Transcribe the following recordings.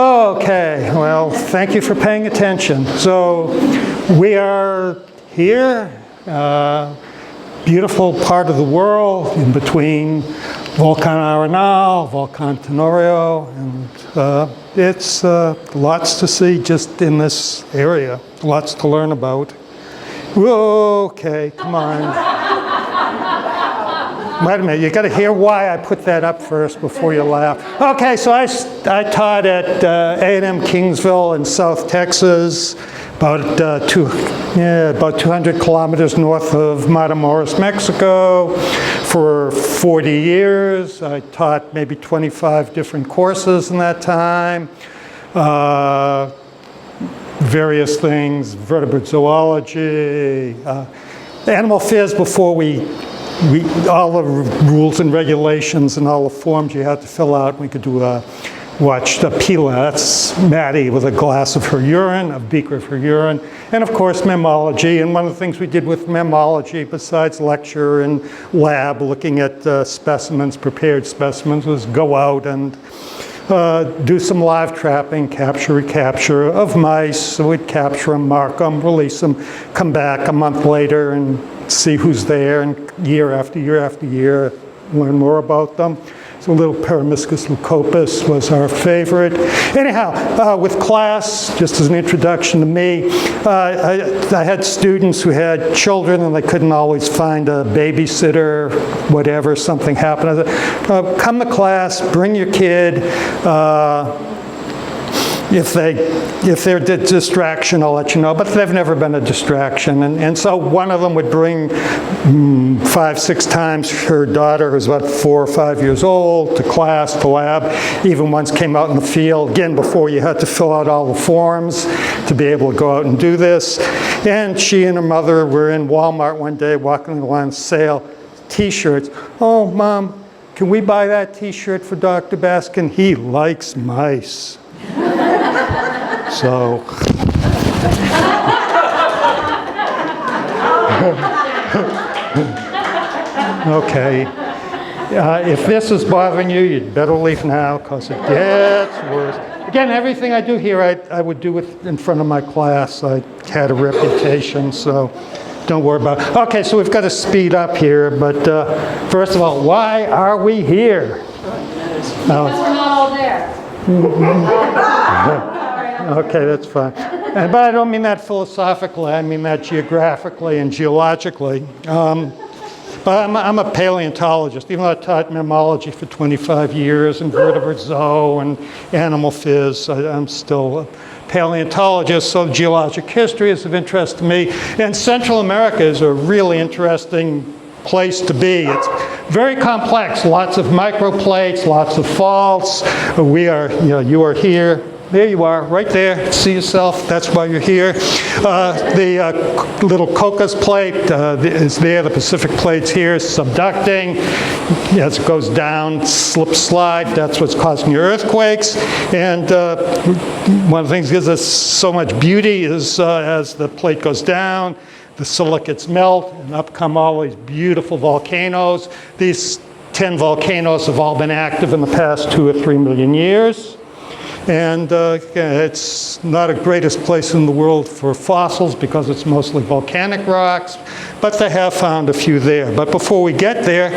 Okay, well, thank you for paying attention. So we are here, beautiful part of the world in between Volcan Arenal, Volcan Tenorio, and it's lots to see just in this area, lots to learn about. Okay, come on. Wait a minute, you got to hear why I put that up first before you laugh. Okay, so I taught at A&M Kingsville in South Texas, about 200 kilometers north of Matamoros, Mexico, for 40 years. I taught maybe 25 different courses in that time. Various things, vertebrate zoology, animal phys before all the rules and regulations and all the forms you had to fill out. We could watch the Pila, that's Maddie with a glass of her urine, a beaker of her urine, and of course mammalogy. And one of the things we did with mammalogy, besides lecture and lab, looking at specimens, prepared specimens, was go out and do some live trapping, capture, recapture of mice. So we'd capture them, mark them, release them, come back a month later and see who's there, and year after year after year, learn more about them. So little Peromyscus leucopus was our favorite. Anyhow, with class, just as an introduction to me, I had students who had children and they couldn't always find a babysitter, whatever, something happened. I said, come to class, bring your kid. If they're a distraction, I'll let you know, but they've never been a distraction. And so one of them would bring 5, 6 times her daughter, who's about 4 or 5 years old, to class, to lab. Even once came out in the field, again, before you had to fill out all the forms to be able to go out and do this. And she and her mother were in Walmart one day, walking along sale, t-shirts. Oh, Mom, can we buy that t-shirt for Dr. Baskin? He likes mice. So, okay. If this is bothering you, you'd better leave now because it gets worse. Again, everything I do here, I would do in front of my class. I had a reputation, so don't worry about it. Okay, so we've got to speed up here, but first of all, why are we here? Because we're not all there. Okay, that's fine. But I don't mean that philosophically, I mean that geographically and geologically. But I'm a paleontologist, even though I taught mammalogy for 25 years and vertebrate zoo and animal phys, I'm still a paleontologist, so geologic history is of interest to me. And Central America is a really interesting place to be. It's very complex, lots of microplates, lots of faults. You are here. There you are, right there. See yourself. That's why you're here. The little Cocos plate is there. The Pacific plate's here, subducting. As it goes down, slip, slide. That's what's causing your earthquakes. And one of the things that gives us so much beauty is as the plate goes down, the silicates melt, and up come all these beautiful volcanoes. These 10 volcanoes have all been active in the past 2 or 3 million years. And it's not the greatest place in the world for fossils because it's mostly volcanic rocks, but they have found a few there. But before we get there,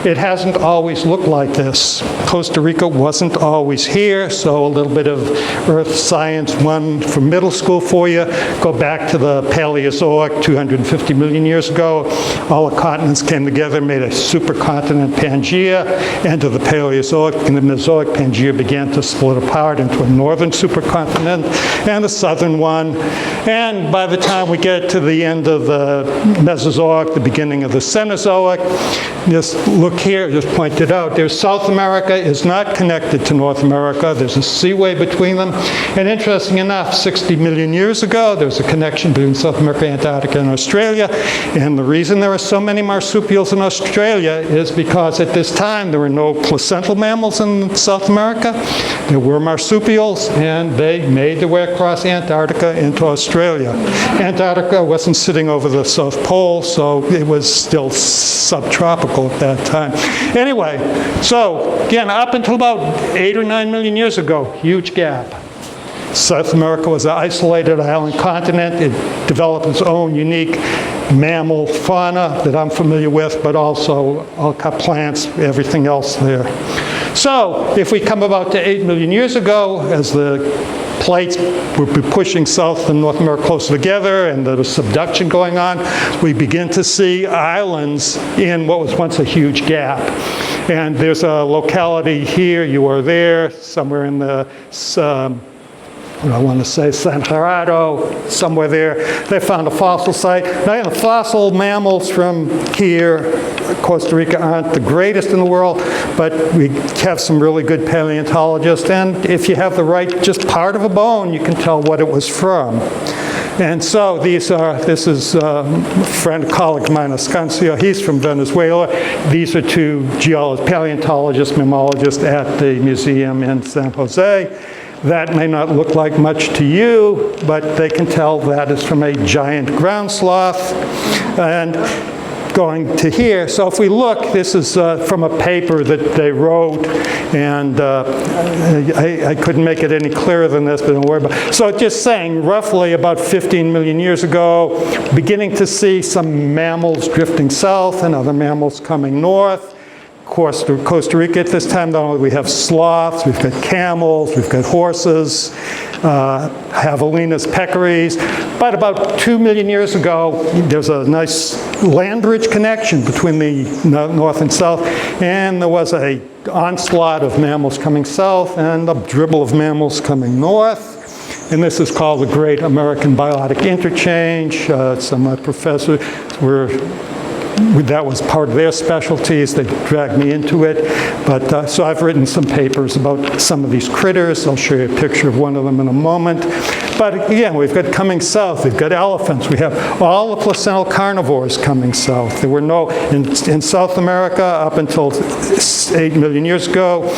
it hasn't always looked like this. Costa Rica wasn't always here, so a little bit of Earth Science 1 from middle school for you. Go back to the Paleozoic, 250 million years ago. All the continents came together, made a supercontinent Pangaea. Into the Paleozoic and the Mesozoic, Pangaea began to split apart into a northern supercontinent and a southern one. And by the time we get to the end of the Mesozoic, the beginning of the Cenozoic, just look here, just pointed out, there's South America is not connected to North America. There's a seaway between them. And interesting enough, 60 million years ago, there was a connection between South America, Antarctica, and Australia. And the reason there are so many marsupials in Australia is because at this time there were no placental mammals in South America. There were marsupials, and they made their way across Antarctica into Australia. Antarctica wasn't sitting over the South Pole, so it was still subtropical at that time. time. Anyway, so again, up until about 8 or 9 million years ago, huge gap. South America was an isolated island continent. It developed its own unique mammal fauna that I'm familiar with, but also all kind of plants, everything else there. So if we come about to 8 million years ago, as the plates would be pushing South and North America closer together and there was subduction going on, we begin to see islands in what was once a huge gap. And there's a locality here, you are there, somewhere in the I want to say San Gerardo, somewhere there. They found a fossil site. Now, the fossil mammals from here, Costa Rica, aren't the greatest in the world, but we have some really good paleontologists. And if you have the right, just part of a bone, you can tell what it was from. And so this is a friend, colleague of mine, Ascancio. He's from Venezuela. These are two paleontologists, mammalogists at the museum in San Jose. That may not look like much to you, but they can tell that is from a giant ground sloth. And going to here, so if we look, this is from a paper that they wrote, and I couldn't make it any clearer than this, but don't worry about it. So just saying, roughly about 15 million years ago, beginning to see some mammals drifting south and other mammals coming north. Costa Rica at this time, not only we have sloths, we've got camels, we've got horses, javelinas, peccaries. But about 2 million years ago, there's a nice land bridge connection between the north and south, and there was an onslaught of mammals coming south and a dribble of mammals coming north. And this is called the Great American Biotic Interchange. Some of my professors that was part of their specialties. They dragged me into it. But so I've written some papers about some of these critters. I'll show you a picture of one of them in a moment. But again, we've got coming south. We've got elephants. We have all the placental carnivores coming south. There were no, in South America up until 8 million years ago,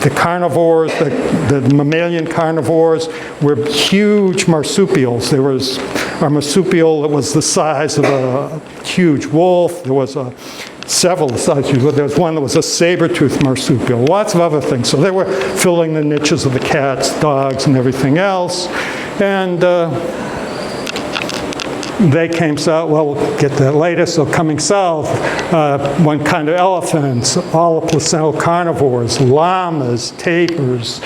the carnivores, the mammalian carnivores were huge marsupials. There was a marsupial that was the size of a huge wolf. There was several sizes. There was one that was a saber-toothed marsupial, lots of other things. So they were filling the niches of the cats, dogs, and everything else. And they came south, well, we'll get that later. So coming south, one kind of elephants, all the placental carnivores, llamas, tapirs,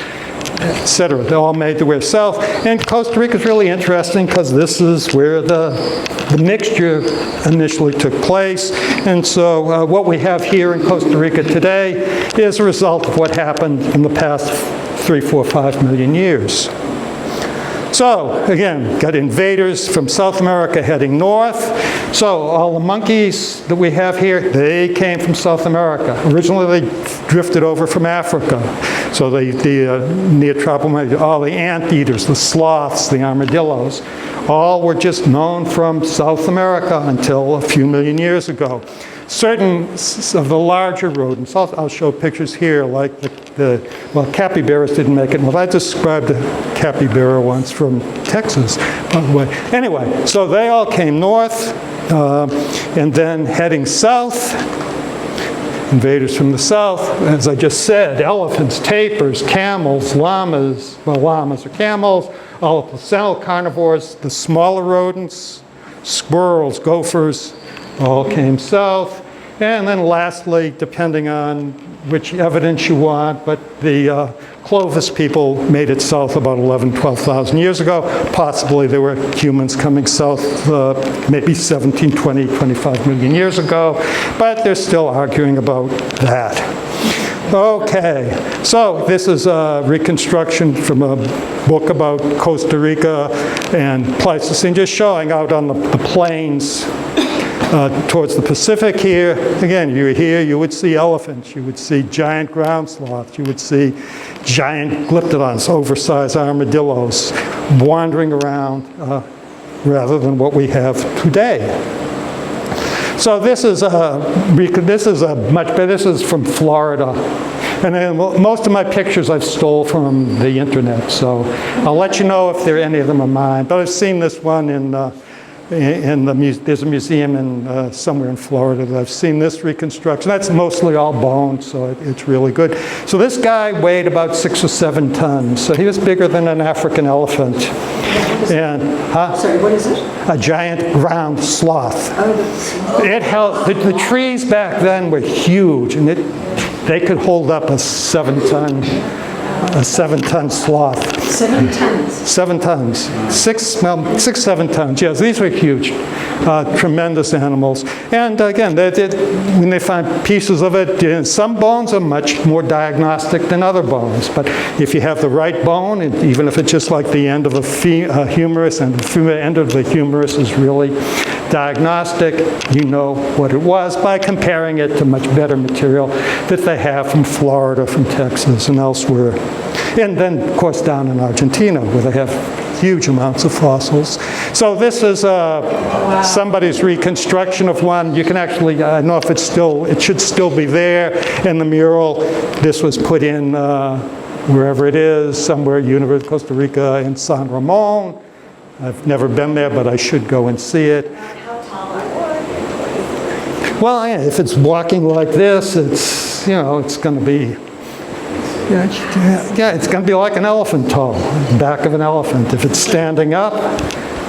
etc. They all made their way south. And Costa Rica is really interesting because this is where the mixture initially took place. And so what we have here in Costa Rica today is a result of what happened in the past 3, 4, 5 million years. So again, got invaders from South America heading north. So all the monkeys that we have here, they came from South America. Originally they drifted over from Africa. So the neotropomorphic, all the anteaters, the sloths, the armadillos, all were just known from South America until a few million years ago. Certain of the larger rodents, I'll show pictures here, like well, capybaras didn't make it. Well, I described a capybara once from Texas, by the way. Anyway, so they all came north, and then heading south, invaders from the south, as I just said, elephants, tapirs, camels, llamas, well, llamas are camels, all the placental carnivores, the smaller rodents, squirrels, gophers, all came south. And then lastly, depending on which evidence you want, but the Clovis people made it south about 11,000, 12,000 years ago. Possibly there were humans coming south maybe 17, 20, 25 million years ago, but they're still arguing about that. Okay, so this is a reconstruction from a book about Costa Rica and Pleistocene, just showing out on the plains towards the Pacific here. Again, you would see elephants, you would see giant ground sloths, you would see giant glyptodons, oversized armadillos, wandering around rather than what we have today. So this is from Florida. And then most of my pictures I've stole from the internet, so I'll let you know if any of them are mine. But I've seen this one in there's a museum in somewhere in Florida that I've seen this reconstruction. That's mostly all bone, so it's really good. So this guy weighed about 6 or 7 tons. So he was bigger than an African elephant. And Sorry, what is it? a giant ground sloth. Oh, the It held the trees back then were huge, and they could hold up a 7-ton sloth. 7 tons. 7 tons. 7 tons. Yes, these were huge, tremendous animals. And again, when they find pieces of it, some bones are much more diagnostic than other bones. But if you have the right bone, and even if it's just like the end of a humerus, and the end of the humerus is really diagnostic, you know what it was by comparing it to much better material that they have from Florida, from Texas, and elsewhere. And then, of course, down in Argentina, where they have huge amounts of fossils. So this is somebody's reconstruction of one. You can actually, I don't know if it should still be there in the mural. This was put in wherever it is, somewhere, University of Costa Rica in San Ramon. I've never been there, but I should go and see it. How tall are they? Well, yeah, if it's walking like this, it's going to be, it's going to be like an elephant tall, back of an elephant. If it's standing up,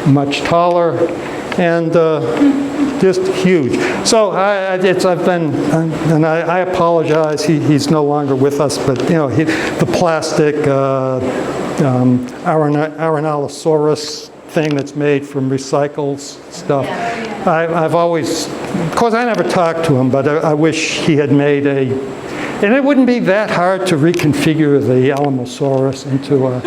much taller, and just huge. So I apologize. He's no longer with us, but the plastic Arenalosaurus thing that's made from recycled stuff. I've always, of course, I never talked to him, but I wish he had made and it wouldn't be that hard to reconfigure the Alamosaurus into an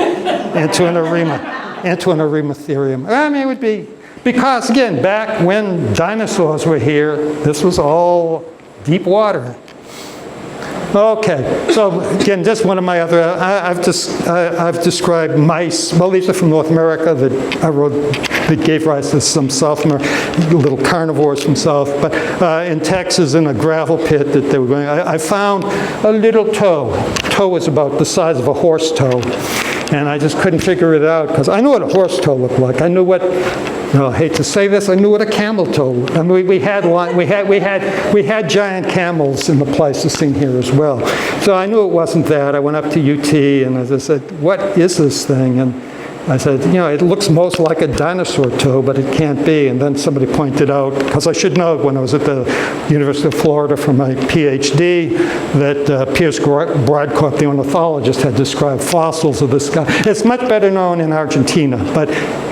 Arimatherium. I mean, it would be, because again, back when dinosaurs were here, this was all deep water. Okay, so again, just one of my other, I've described mice. Well, these are from North America that I wrote, that gave rise to some South America, little carnivores from South. But in Texas, in a gravel pit that they were going, I found a little toe. Toe was about the size of a horse toe. And I just couldn't figure it out, because I knew what a horse toe looked like. I knew what, I hate to say this, I knew what a camel toe looked like. I mean, we had giant camels in the Pleistocene here as well. So I knew it wasn't that. I went up to UT and I said, what is this thing? And I said, it looks most like a dinosaur toe, but it can't be. And then somebody pointed out, because I should know when I was at the University of Florida for my Ph.D., that Pierce Broadcourt, the ornithologist, had described fossils of this guy. It's much better known in Argentina, but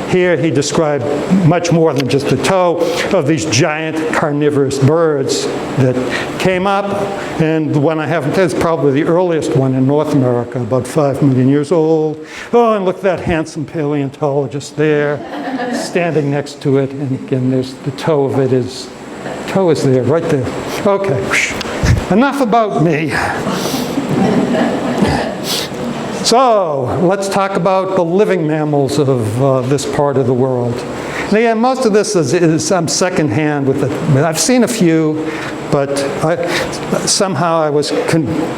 here he described much more than just a toe of these giant carnivorous birds that came up. And the one I have is probably the earliest one in North America, about 5 million years old. Oh, and look at that handsome paleontologist there, standing next to it. And again, there's the toe of it toe is there, right there. Okay, enough about me. So let's talk about the living mammals of this part of the world. And again, most of this is secondhand with it. I've seen a few, but somehow I was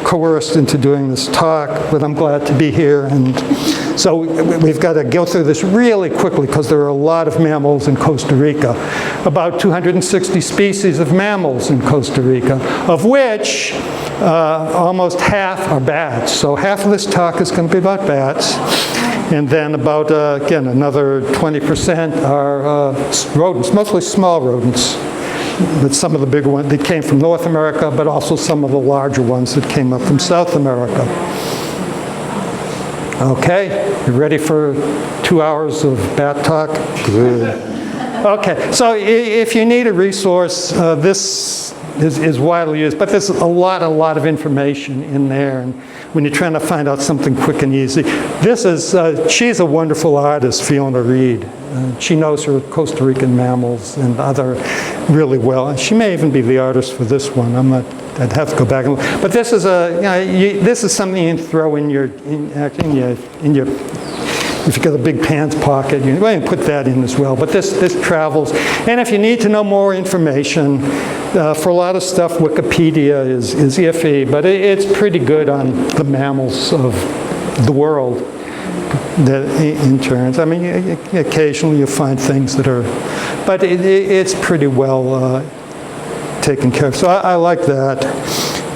coerced into doing this talk, but I'm glad to be here. And so we've got to go through this really quickly, because there are a lot of mammals in Costa Rica. About 260 species of mammals in Costa Rica, of which almost half are bats. So half of this talk is going to be about bats. And then about, again, another 20% are rodents, mostly small rodents. But some of the bigger ones, they came from North America, but also some of the larger ones that came up from South America. Okay, you ready for 2 hours of bat talk? Good. Okay, so if you need a resource, this is widely used, but there's a lot of information in there. And when you're trying to find out something quick and easy, she's a wonderful artist, Fiona Reed. She knows her Costa Rican mammals and other really well. And she may even be the artist for this one. I'd have to go back and look. But this is this is something you can throw in your if you've got a big pants pocket, you can put that in as well. But this travels. And if you need to know more information, for a lot of stuff, Wikipedia is iffy, but it's pretty good on the mammals of the world. in turns. I mean, occasionally you find things that are, but it's pretty well taken care of. So I like that.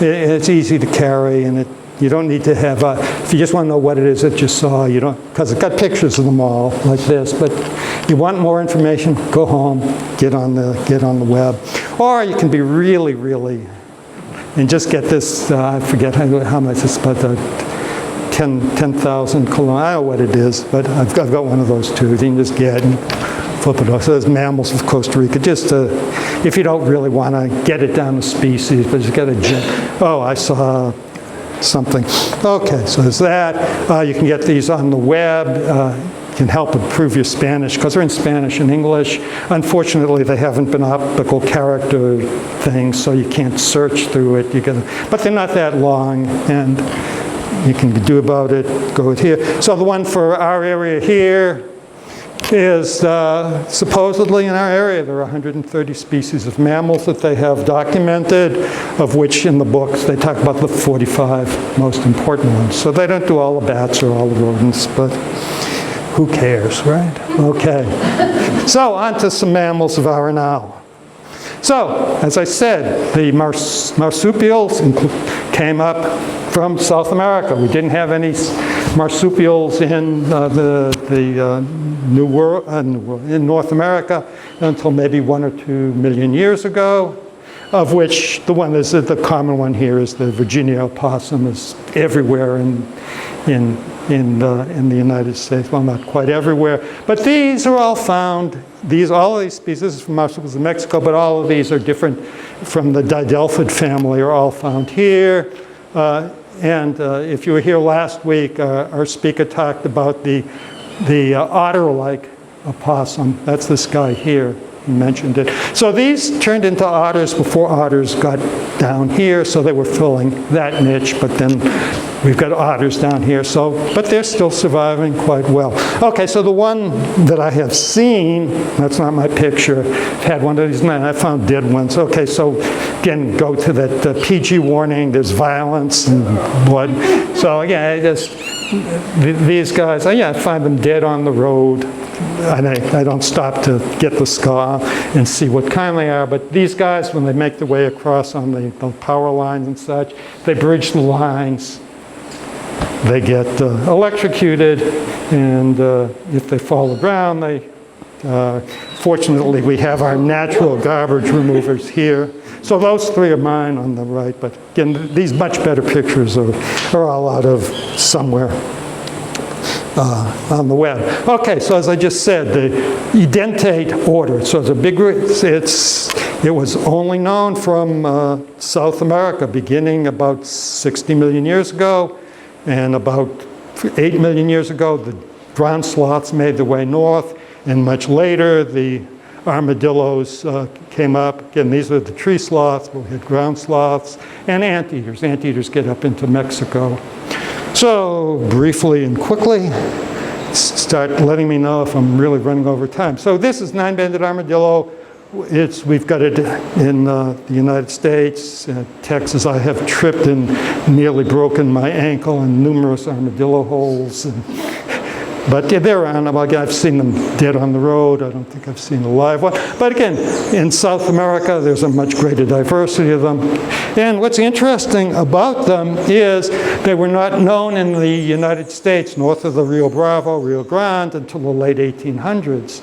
It's easy to carry, and you don't need to have if you just want to know what it is that you saw, you don't, because it's got pictures of them all like this, but you want more information, go home, get on the web. Or you can be really, and just get this, I forget how much it's about 10,000 kilometers, I don't know what it is, but I've got one of those too. You can just get and flip it off. So there's Mammals of Costa Rica, just if you don't really want to get it down to species, but just get I saw something. Okay, so there's that. You can get these on the web. Can help improve your Spanish, because they're in Spanish and English. Unfortunately, they haven't been optical character things, so you can't search through it. But they're not that long, and you can do about it, go with here. So the one for our area here is supposedly in our area there are 130 species of mammals that they have documented, of which in the books they talk about the 45 most important ones. So they don't do all the bats or all the rodents, but who cares, right? Okay. So on to some mammals of Arenal. So, as I said, the marsupials came up from South America. We didn't have any marsupials in the New World, in North America until maybe 1 or 2 million years ago, of which the one is the common one here is the Virginia opossum is everywhere in the United States. Well, not quite everywhere, but these are all found. All of these species from marsupials in Mexico, but all of these are different from the didelphid family, are all found here. And if you were here last week, our speaker talked about the otter-like opossum. That's this guy here. He mentioned it. So these turned into otters before otters got down here, so they were filling that niche, but then we've got otters down here, but they're still surviving quite well. Okay, so the one that I have seen, that's not my picture, I've had one of these, and I found dead ones. Okay, so again, go to that PG warning, there's violence and blood. So again, these guys, I find them dead on the road. And I don't stop to get the scar and see what kind they are. But these guys, when they make their way across on the power lines and such, they bridge the lines. They get electrocuted, and if they fall to the ground, fortunately, we have our natural garbage removers here. So those three are mine on the right. But again, these much better pictures are all out of somewhere. On the web. Okay, so as I just said, the edentate order. So it's a big. It was only known from South America, beginning about 60 million years ago, and about 8 million years ago, the ground sloths made their way north, and much later the armadillos came up. Again, these are the tree sloths. We had ground sloths and anteaters. Anteaters get up into Mexico. So briefly and quickly, start letting me know if I'm really running over time. So this is nine-banded armadillo. We've got it in the United States, Texas. I have tripped and nearly broken my ankle in numerous armadillo holes. But they're around. I've seen them dead on the road. I don't think I've seen a live one. But again, in South America, there's a much greater diversity of them. And what's interesting about them is they were not known in the United States north of the Rio Bravo, Rio Grande, until the late 1800s.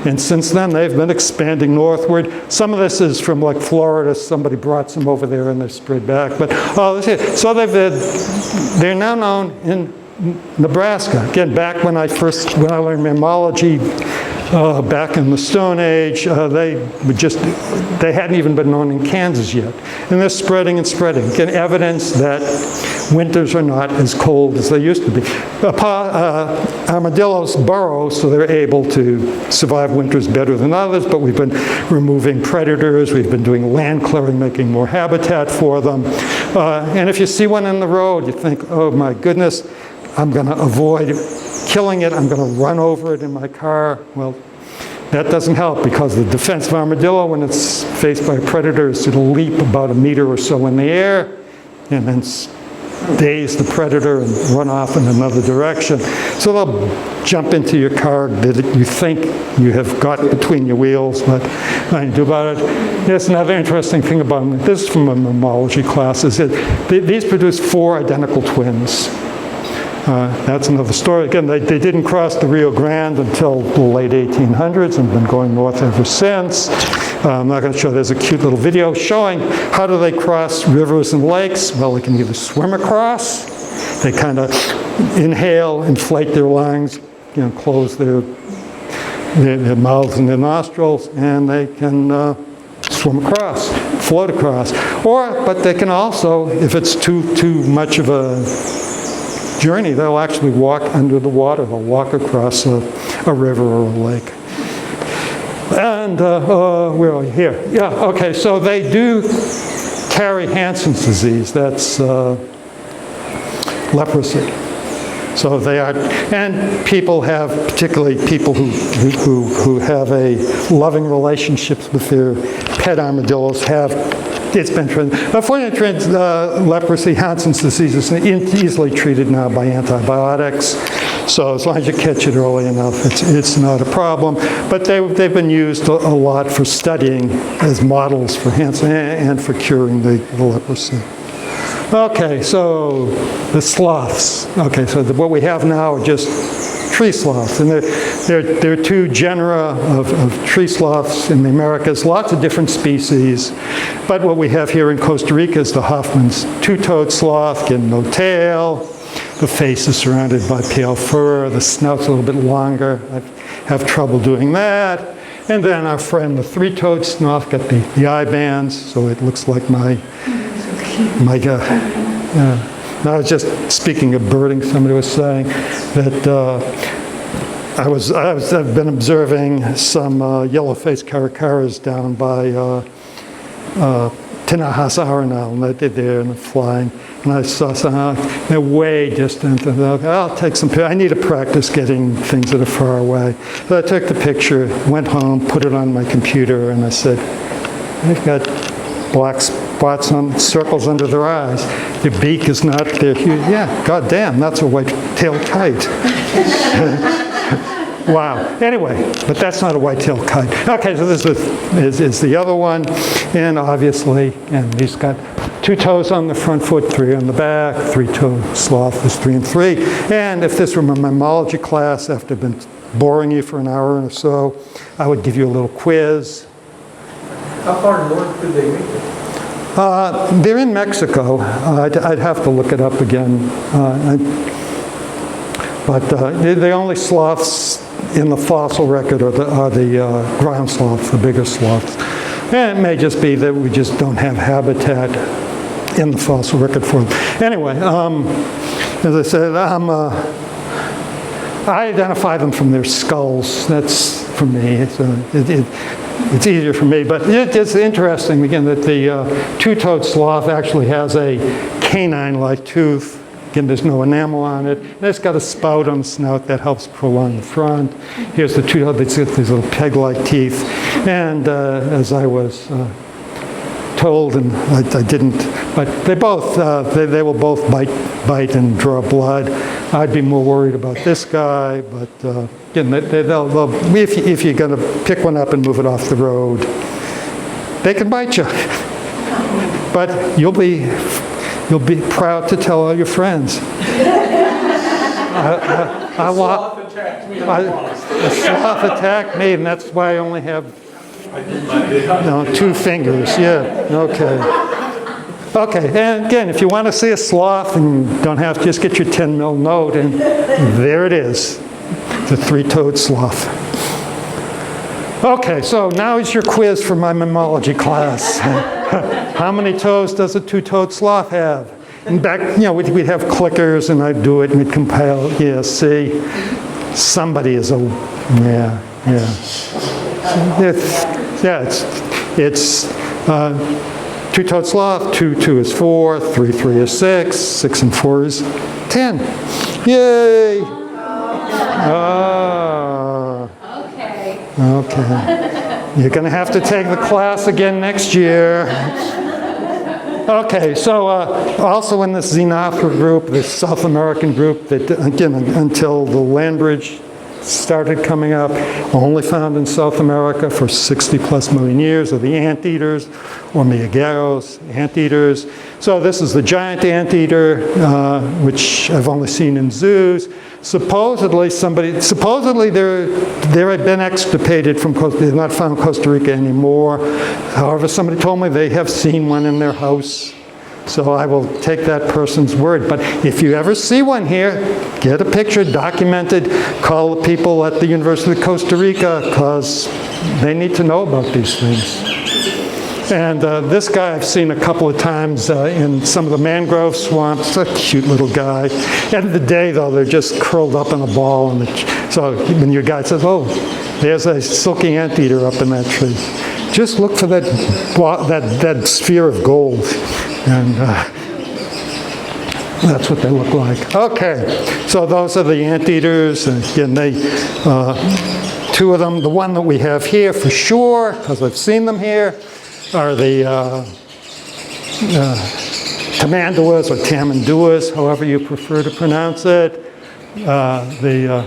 And since then, they've been expanding northward. Some of this is from like Florida. Somebody brought some over there and they spread back. But so they're now known in Nebraska. Again, back when I learned mammalogy back in the Stone Age, they hadn't even been known in Kansas yet. And they're spreading and spreading. Again, evidence that winters are not as cold as they used to be. Armadillos burrow, so they're able to survive winters better than others, but we've been removing predators, we've been doing land clearing, making more habitat for them. And if you see one in the road, you think, oh my goodness, I'm going to avoid killing it, I'm going to run over it in my car. Well, that doesn't help, because the defense of armadillo, when it's faced by a predator, is to leap about a meter or so in the air and then daze the predator and run off in another direction. So they'll jump into your car that you think you have got between your wheels, but nothing to do about it. There's another interesting thing about them. This is from a mammalogy class, is that these produce 4 identical twins. That's another story. Again, they didn't cross the Rio Grande until the late 1800s and been going north ever since. I'm not going to show, there's a cute little video showing how do they cross rivers and lakes. Well, they can either swim across, they kind of inhale, inflate their lungs, close their mouths and their nostrils, and they can swim across, float across. But they can also, if it's too much of a journey, they'll actually walk under the water. They'll walk across a river or a lake. And where are we? Here. Yeah, okay, so they do carry Hansen's disease. That's leprosy. So they are, and people have, particularly people who have a loving relationships with their pet armadillos have, it's been transmitted. Unfortunately, leprosy, Hansen's disease is easily treated now by antibiotics. So as long as you catch it early enough, it's not a problem. But they've been used a lot for studying as models for Hansen and for curing the leprosy. Okay, so the sloths. Okay, so what we have now are just tree sloths. And there are 2 genera of tree sloths in the Americas, lots of different species. But what we have here in Costa Rica is the Hoffman's 2-toed sloth, getting no tail. The face is surrounded by pale fur. The snout's a little bit longer. I have trouble doing that. And then our friend, the 3-toed sloth, got the eye bands, so it looks like my I was just speaking of birding. Somebody was saying that I've been observing some yellow-faced caracaras down by Lake Arenal, and they're there and they're flying. And I saw some, they're way distant, and I'll take some pictures. I need to practice getting things that are far away. So I took the picture, went home, put it on my computer, and I said, they've got black spots on circles under their eyes. Their beak is not their huge. Yeah, goddamn, that's a white-tailed kite. Wow. Anyway, but that's not a white-tailed kite. Okay, so this is the other one, and obviously, and he's got 2 toes on the front foot, 3 on the back. 3-toed sloth is 3 and 3. And if this were my mammalogy class, after I've been boring you for an hour or so, I would give you a little quiz. How far north did they make it? They're in Mexico. I'd have to look it up again. But the only sloths in the fossil record are the ground sloths, the bigger sloths. And it may just be that we just don't have habitat in the fossil record for them. Anyway, as I said, I identify them from their skulls. That's, for me, it's easier for me. But it's interesting, again, that the 2-toed sloth actually has a canine-like tooth. Again, there's no enamel on it. And it's got a spout on the snout that helps prolong the front. Here's the 2-toed, it's got these little peg-like teeth. And as I was told, and I didn't, but they both, they will both bite and draw blood. I'd be more worried about this guy, but again, they'll if you're going to pick one up and move it off the road, they can bite you. But you'll be proud to tell all your friends. A sloth attacked me, and that's why I only have 2 fingers. Yeah. Okay. Okay, and again, if you want to see a sloth and don't have to, just get your 10 mil note, and there it is, the 3-toed sloth. Okay, so now is your quiz for my mammalogy class. How many toes does a 2-toed sloth have? And back, we'd have clickers, and I'd do it, and we'd compile. Yeah, see, somebody is a, yeah. It's 2-toed sloth, 2 is 4, 3 is 6, 6 and 4 is 10. Yay! Oh. Okay. You're going to have to take the class again next year. Okay, so also in this Xenoptera group, this South American group that, again, until the land bridge started coming up, only found in South America for 60 plus million years, are the anteaters, or miyagieros, anteaters. So this is the giant anteater, which I've only seen in zoos. Supposedly they've been extirpated from they're not found in Costa Rica anymore. However, somebody told me they have seen one in their house. So I will take that person's word. But if you ever see one here, get a picture, documented, call the people at the University of Costa Rica, because they need to know about these things. And this guy I've seen a couple of times in some of the mangrove swamps. A cute little guy. End of the day, though, they're just curled up in a ball. So when your guide says, oh, there's a silky anteater up in that tree, just look for that sphere of gold. And that's what they look like. Okay, so those are the anteaters. And again, two of them, the one that we have here for sure, because I've seen them here, are the tamanduas or tamanduas, however you prefer to pronounce it. The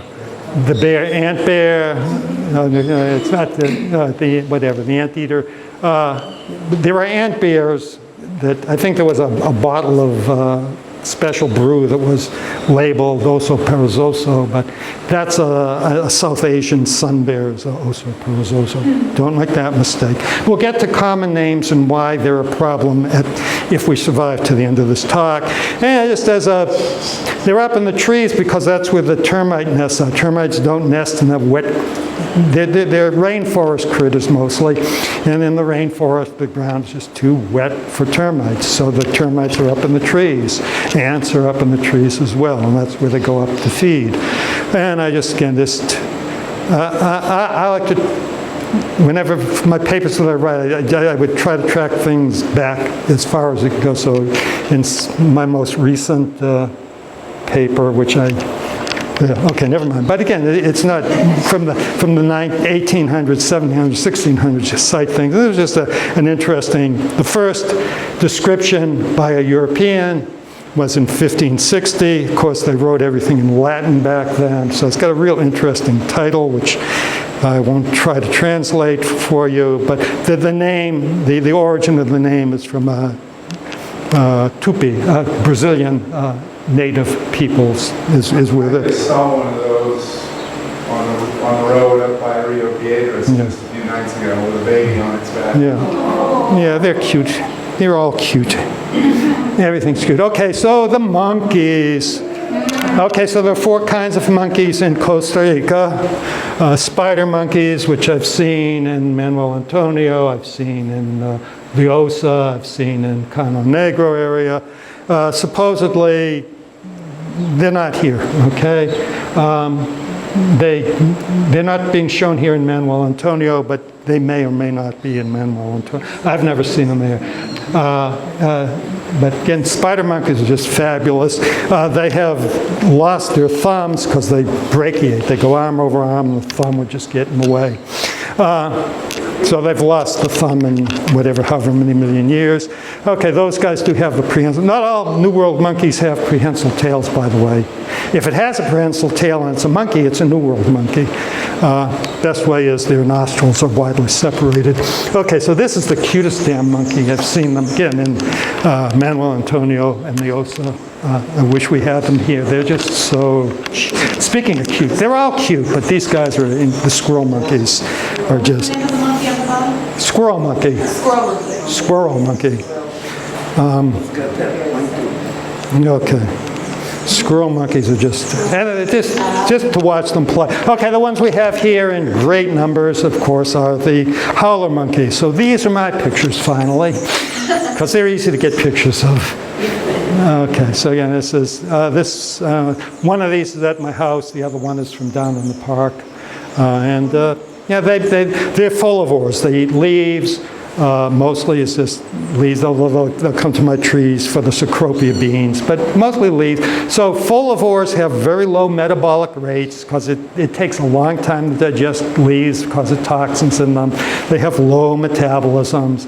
ant bear, it's not the anteater. There are ant bears that I think there was a bottle of special brew that was labeled oso perezoso, but that's a South Asian sun bear, is oso perezoso. Don't make that mistake. We'll get to common names and why they're a problem if we survive to the end of this talk. And just they're up in the trees because that's where the termite nests are. Termites don't nest in the wet. They're rainforest critters mostly, and in the rainforest the ground is just too wet for termites, so the termites are up in the trees. Ants are up in the trees as well, and that's where they go up to feed. And I like to, whenever my papers that I write, I would try to track things back as far as it goes. So in my most recent paper, which okay, never mind. But again, it's not from the 1800s, 1700s, 1600s, just cite things. It was just an interesting, the first description by a European was in 1560. Of course, they wrote everything in Latin back then. So it's got a real interesting title, which I won't try to translate for you. But the name, the origin of the name is from Tupi, Brazilian native peoples is with it. I saw one of those on the road up by Rio Piedras just a few nights ago with a baby on its back. Yeah, they're cute. They're all cute. Everything's cute. Okay, so the monkeys. Okay, so there are 4 kinds of monkeys in Costa Rica. Spider monkeys, which I've seen in Manuel Antonio, I've seen in Liosa, I've seen in Cano Negro area. Supposedly, they're not here, okay? They're not being shown here in Manuel Antonio, but they may or may not be in Manuel Antonio. I've never seen them there. But again, spider monkeys are just fabulous. They have lost their thumbs because they brachiate. They go arm over arm, and the thumb would just get in the way. So they've lost the thumb in however many million years. Okay, those guys do have the prehensile. Not all New World monkeys have prehensile tails, by the way. If it has a prehensile tail and it's a monkey, it's a New World monkey. Best way is their nostrils are widely separated. Okay, so this is the cutest damn monkey. I've seen them again in Manuel Antonio and Liosa. I wish we had them here. They're just so. Speaking of cute, they're all cute, but these guys are the squirrel monkeys are just. Squirrel monkey. Squirrel monkey. Okay. Squirrel monkeys are just to watch them play. Okay, the ones we have here in great numbers, of course, are the howler monkeys. So these are my pictures, finally, because they're easy to get pictures of. Okay, so again, this is one of these is at my house. The other one is from down in the park, they're folivores. They eat leaves. Mostly it's just leaves, although they'll come to my trees for the cecropia beans, but mostly leaves. So folivores have very low metabolic rates because it takes a long time to digest leaves because of toxins in them. They have low metabolisms.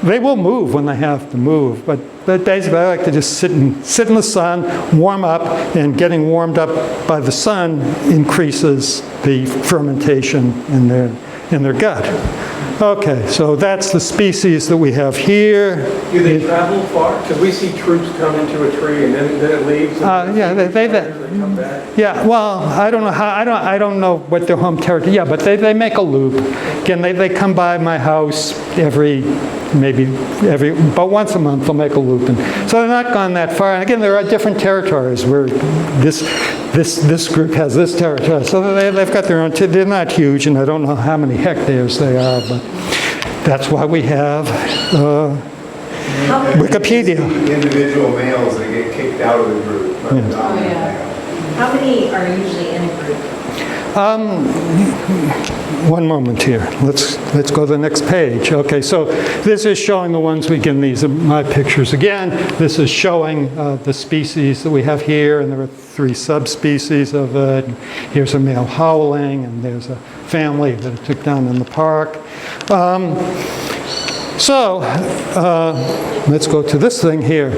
They will move when they have to move, but basically I like to just sit in the sun, warm up, and getting warmed up by the sun increases the fermentation in their gut. Okay, so that's the species that we have here. Do they travel far? Because we see troops come into a tree and then it leaves. And Yeah, they come back. yeah. Well, I don't know how. I don't know what their home territory. Yeah, but they make a loop. Again, they come by my house about once a month. They'll make a loop, and so they're not gone that far. And again, there are different territories where this group has this territory. So they've got their own. They're not huge, and I don't know how many hectares they are, but that's why we have Wikipedia. Individual males that get kicked out of the group. By the dominant male. How many are usually in a group? One moment here. Let's go to the next page. Okay, so this is showing the ones we get. These are my pictures again. This is showing the species that we have here, and there are 3 subspecies of it. Here's a male howling, and there's a family that I took down in the park. Let's go to this thing here.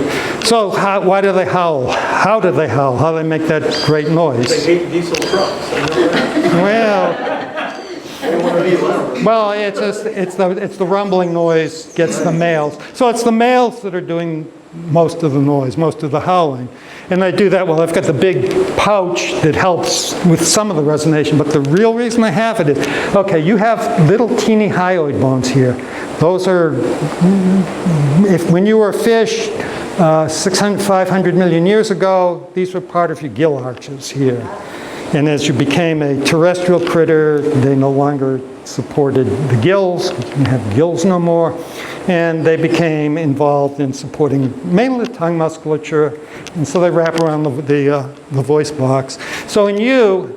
So why do they howl? How do they howl? How do they make that great noise? They hate diesel trucks. I know that. Well, it's the rumbling noise gets the males. So it's the males that are doing most of the noise, most of the howling. And they do that, well, I've got the big pouch that helps with some of the resonation, but the real reason I have it is, okay, you have little teeny hyoid bones here. Those are, when you were a fish 500 million years ago, these were part of your gill arches here. And as you became a terrestrial critter, they no longer supported the gills, you didn't have gills no more, and they became involved in supporting mainly the tongue musculature, and so they wrap around the voice box. So in you,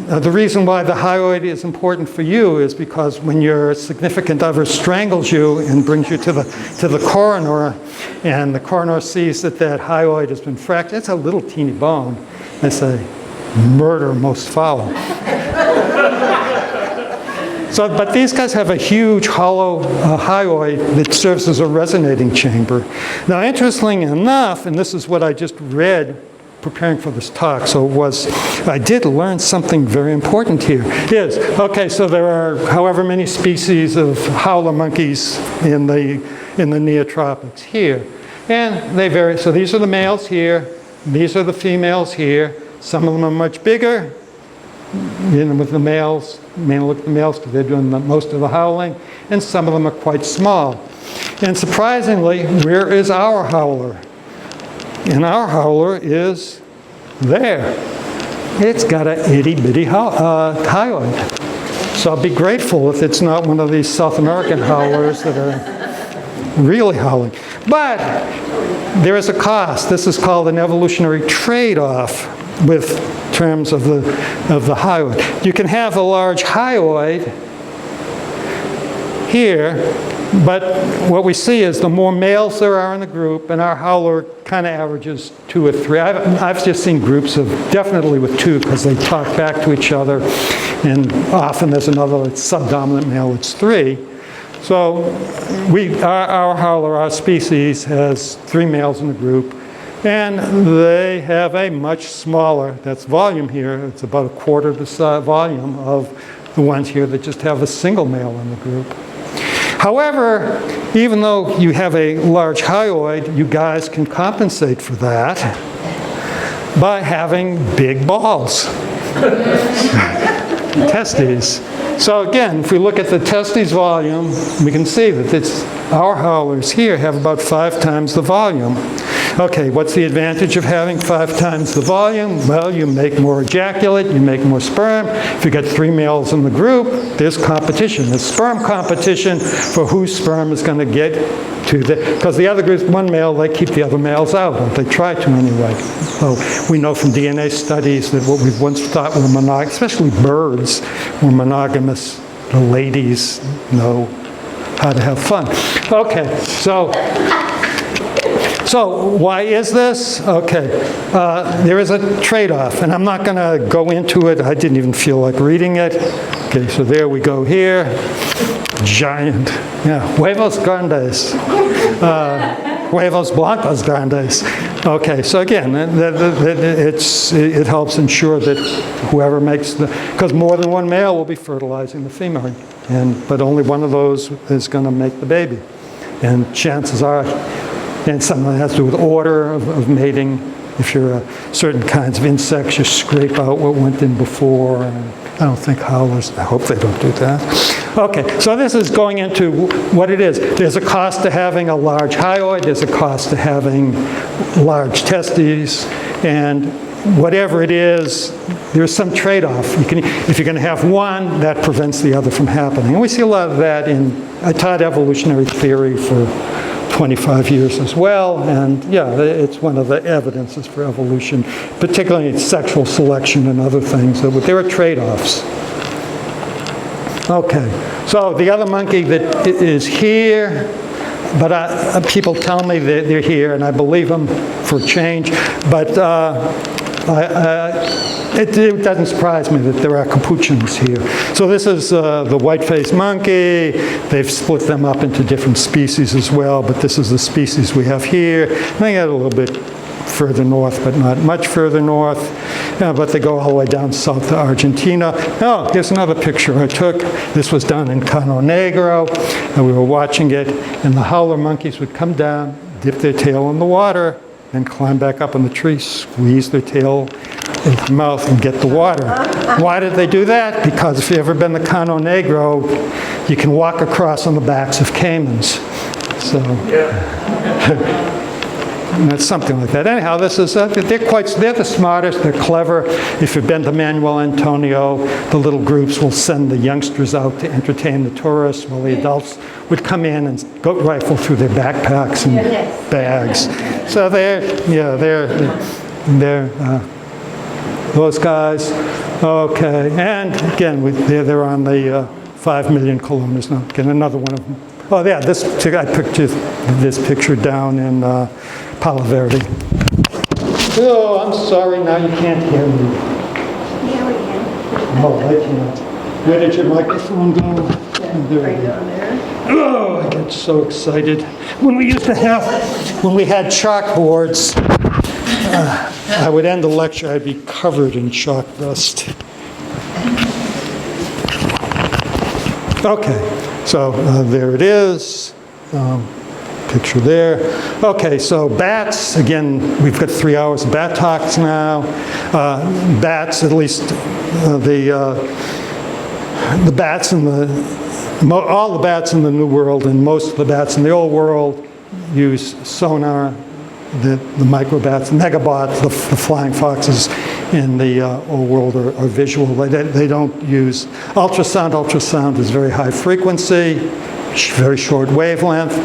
the reason why the hyoid is important for you is because when your significant other strangles you and brings you to the coroner, and the coroner sees that hyoid has been fractured, it's a little teeny bone, they say, murder most foul. But these guys have a huge hollow hyoid that serves as a resonating chamber. Now, interestingly enough, and this is what I just read preparing for this talk, I did learn something very important here. Okay, so there are however many species of howler monkeys in the neotropics here. And they vary. So these are the males here. These are the females here. Some of them are much bigger. With the males, mainly look at the males because they're doing most of the howling, and some of them are quite small. And surprisingly, where is our howler? And our howler is there. It's got an itty-bitty hyoid. So I'll be grateful if it's not one of these South American howlers that are really howling. But there is a cost. This is called an evolutionary trade-off with terms of the hyoid. You can have a large hyoid here, but what we see is the more males there are in the group, and our howler kind of averages 2 or 3. I've just seen groups of definitely with 2 because they talk back to each other, and often there's another subdominant male, it's 3. So our howler, our species, has 3 males in the group, and they have a much smaller, that's volume here, it's about a quarter the volume of the ones here that just have a single male in the group. However, even though you have a large hyoid, you guys can compensate for that by having big balls. Testes. So again, if we look at the testes volume, we can see that our howlers here have about 5 times the volume. Okay, what's the advantage of having 5 times the volume? Well, you make more ejaculate, you make more sperm. If you get 3 males in the group, there's competition. There's sperm competition for whose sperm is going to get to because the other group's 1 male, they keep the other males out, or they try to anyway. So we know from DNA studies that what we've once thought were monogamous, especially birds, were monogamous. The ladies know how to have fun. Okay, so why is this? Okay, there is a trade-off, and I'm not going to go into it. I didn't even feel like reading it. Okay, so there we go here. Giant Yeah, huevos grandes. Huevos blancos grandes. Okay, so again, it helps ensure that whoever makes because more than one male will be fertilizing the female, but only one of those is going to make the baby. And chances are, and something that has to do with order of mating. If you're certain kinds of insects, you scrape out what went in before. And I don't think howlers, I hope they don't do that. Okay, so this is going into what it is. There's a cost to having a large hyoid, there's a cost to having large testes, and whatever it is, there's some trade-off. If you're going to have one, that prevents the other from happening. And we see a lot of that I taught evolutionary theory for 25 years as well, and yeah, it's one of the evidences for evolution, particularly in sexual selection and other things. There are trade-offs. Okay, so the other monkey that is here, but people tell me that they're here, and I believe them for a change, but it doesn't surprise me that there are capuchins here. So this is the white-faced monkey. They've split them up into different species as well, but this is the species we have here. They get a little bit further north, but not much further north. But they go all the way down south to Argentina. Oh, here's another picture I took. This was done in Cano Negro, and we were watching it, and the howler monkeys would come down, dip their tail in the water, and climb back up on the tree, squeeze their tail into the mouth and get the water. Why did they do that? Because if you've ever been to Cano Negro, you can walk across on the backs of caimans. So it's something like that. Anyhow, this is they're the smartest, they're clever. If you've been to Manuel Antonio, the little groups will send the youngsters out to entertain the tourists while the adults would come in and go rifle through their backpacks and bags. So they're those guys. Okay, and again, they're on the 5 million kilometers now. Again, another one of them. Oh yeah, I picked this picture down in Palo Verde. Oh, I'm sorry, now you can't hear me. Yeah, we can. Oh, I can't. Where did your microphone go? Oh, there Right it is. down there. Oh, I get so excited. When we had chalkboards, I would end the lecture, I'd be covered in chalk dust. Okay, so there it is. Picture there. Okay, so bats, again, we've got 3 hours of bat talks now. Bats, at least the bats in all the bats in the New World and most of the bats in the Old World use sonar. The microbats, megabots, the flying foxes in the Old World are visual. They don't use ultrasound. Ultrasound is very high frequency, very short wavelength.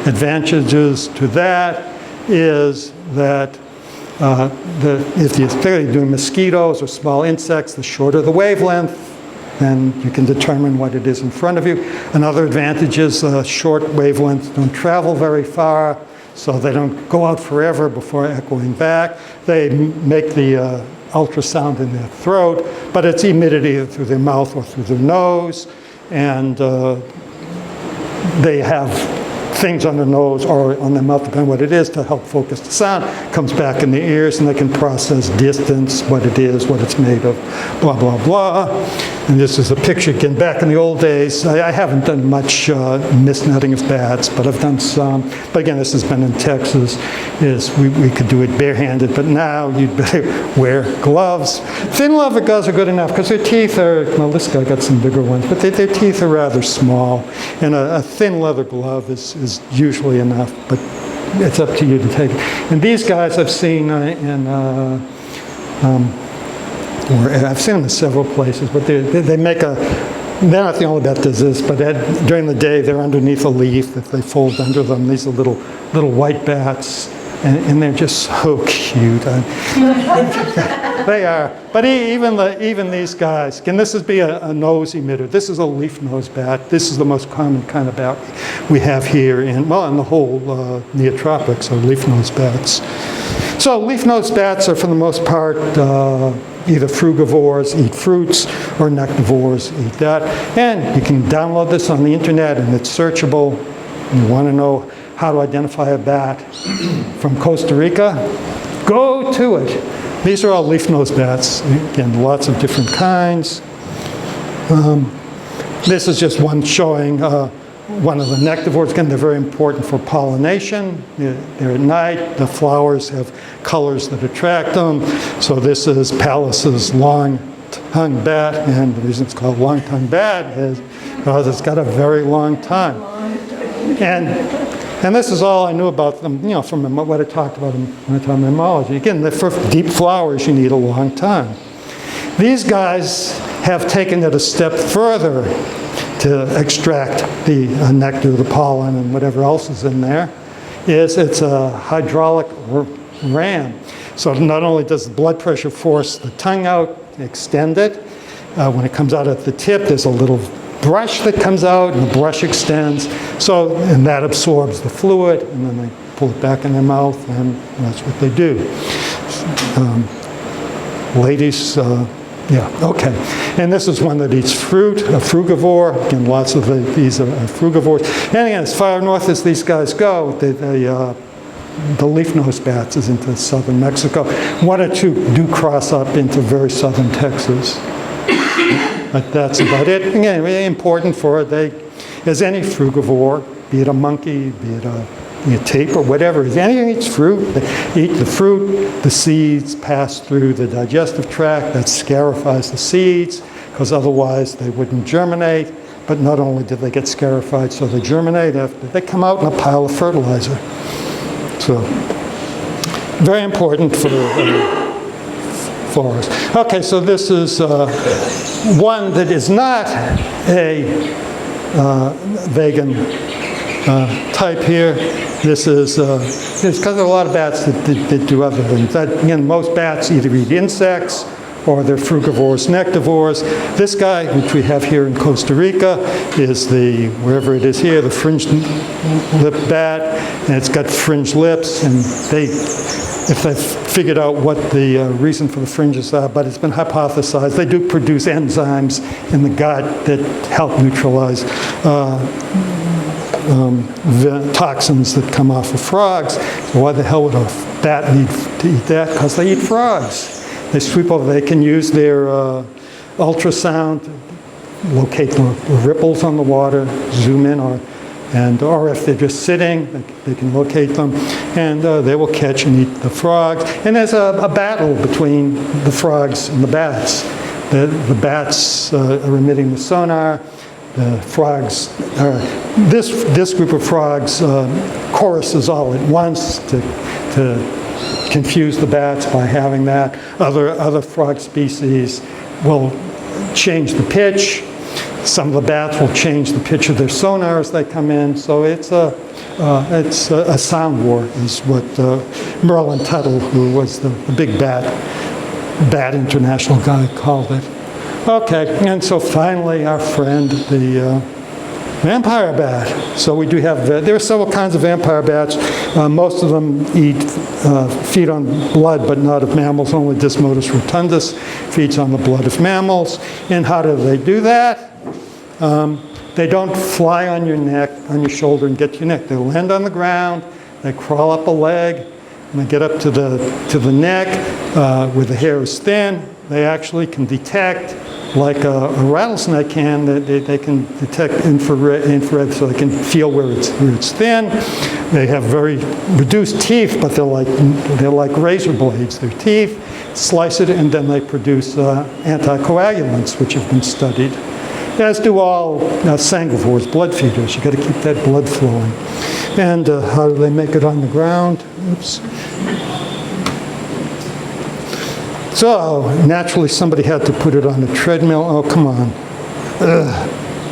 Advantages to that is that if you're doing mosquitoes or small insects, the shorter the wavelength, then you can determine what it is in front of you. Another advantage is short wavelengths don't travel very far, so they don't go out forever before echoing back. They make the ultrasound in their throat, but it's emitted either through their mouth or through their nose, and they have things on their nose or on their mouth, depending on what it is, to help focus the sound. Comes back in the ears, and they can process distance, what it is, what it's made of, blah, blah, blah. And this is a picture, again, back in the old days. I haven't done much misnetting of bats, but I've done some. But again, this has been in Texas. We could do it barehanded, but now you'd better wear gloves. Thin leather gloves are good enough because their teeth are, well, this guy got some bigger ones, but their teeth are rather small. And a thin leather glove is usually enough, but it's up to you to take it. And these guys I've seen I've seen them in several places, but they make they're not the only bat that does this, but during the day they're underneath a leaf that they fold under them. These are little white bats, and they're just so cute. They are. But even these guys, can this be a nose emitter? This is a leaf nose bat. This is the most common kind of bat we have here in the whole neotropics are leaf nose bats. So leaf nose bats are for the most part either frugivores eat fruits or nectivores eat that. And you can download this on the internet and it's searchable. You want to know how to identify a bat from Costa Rica? Go to it. These are all leaf-nosed bats. Again, lots of different kinds. This is just one showing one of the nectivores. Again, they're very important for pollination. They're at night. The flowers have colors that attract them. So this is Pallas's long-tongued bat, and the reason it's called long-tongued bat is because it's got a very long tongue. And this is all I knew about them, from what I talked about when I taught mammalogy. Again, for deep flowers, you need a long tongue. These guys have taken it a step further to extract the nectar, the pollen, and whatever else is in there. It's a hydraulic ram. So not only does the blood pressure force the tongue out, extend it, when it comes out at the tip, there's a little brush that comes out, and the brush extends. And that absorbs the fluid, and then they pull it back in their mouth, and that's what they do. Ladies, yeah, okay. And this is one that eats fruit, a frugivore. Again, lots of these are frugivores. And again, as far north as these guys go, the leaf-nosed bats is into southern Mexico. One or two do cross up into very southern Texas. But that's about it. Again, really important for it. As any frugivore, be it a monkey, be it a tape or whatever, if anything eats fruit, they eat the fruit, the seeds pass through the digestive tract, that scarifies the seeds, because otherwise they wouldn't germinate. But not only do they get scarified, so they germinate after they come out in a pile of fertilizer. So, very important for us. Okay, so this is one that is not a vegan type here. This is it's because there are a lot of bats that do other things. Again, most bats either eat insects or they're frugivores, nectivores. This guy, which we have here in Costa Rica, is wherever it is here, the fringed lip bat, and it's got fringed lips, and if they've figured out what the reason for the fringes are, but it's been hypothesized, they do produce enzymes in the gut that help neutralize the toxins that come off of frogs. So why the hell would a bat need to eat that? Because they eat frogs. They sweep over. They can use their ultrasound to locate the ripples on the water, zoom in, or if they're just sitting, they can locate them, and they will catch and eat the frogs. And there's a battle between the frogs and the bats. The bats are emitting the sonar. The frogs, this group of frogs choruses all at once to confuse the bats by having that. Other frog species will change the pitch. Some of the bats will change the pitch of their sonar as they come in. So it's a sound war, is what Merlin Tuttle, who was the big bat international guy, called it. Okay, and so finally our friend, the vampire bat. So we do have, there are several kinds of vampire bats. Most of them feed on blood, but not of mammals. Only Desmodus rotundus feeds on the blood of mammals. And how do they do that? They don't fly on your neck, on your shoulder and get to your neck. They land on the ground, they crawl up a leg, and they get up to the neck where the hair is thin. They actually can detect, like a rattlesnake can, they can detect infrared, so they can feel where it's thin. They have very reduced teeth, but they're like razor blades. Their teeth slice it, and then they produce anticoagulants, which have been studied. As do all sanguivores, blood feeders. You've got to keep that blood flowing. And how do they make it on the ground? Oops. So, naturally, somebody had to put it on a treadmill. Oh, come on.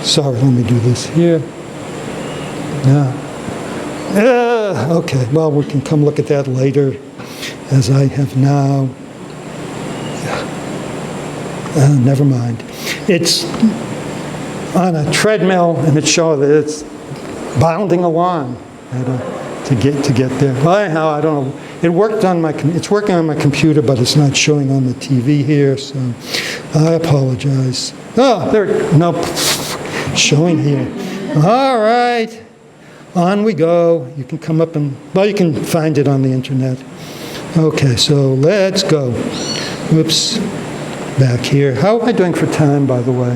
Sorry, let me do this here. Okay, well, we can come look at that later, as I have now. Never mind. It's on a treadmill, and it shows that it's bounding along at to get there. Well, anyhow, I don't know. It's working on my computer, but it's not showing on the TV here, so I apologize. Oh, nope, showing here. All right, on we go. You can come up and, well, you can find it on the internet. Okay, so let's go. Whoops, back here. How am I doing for time, by the way?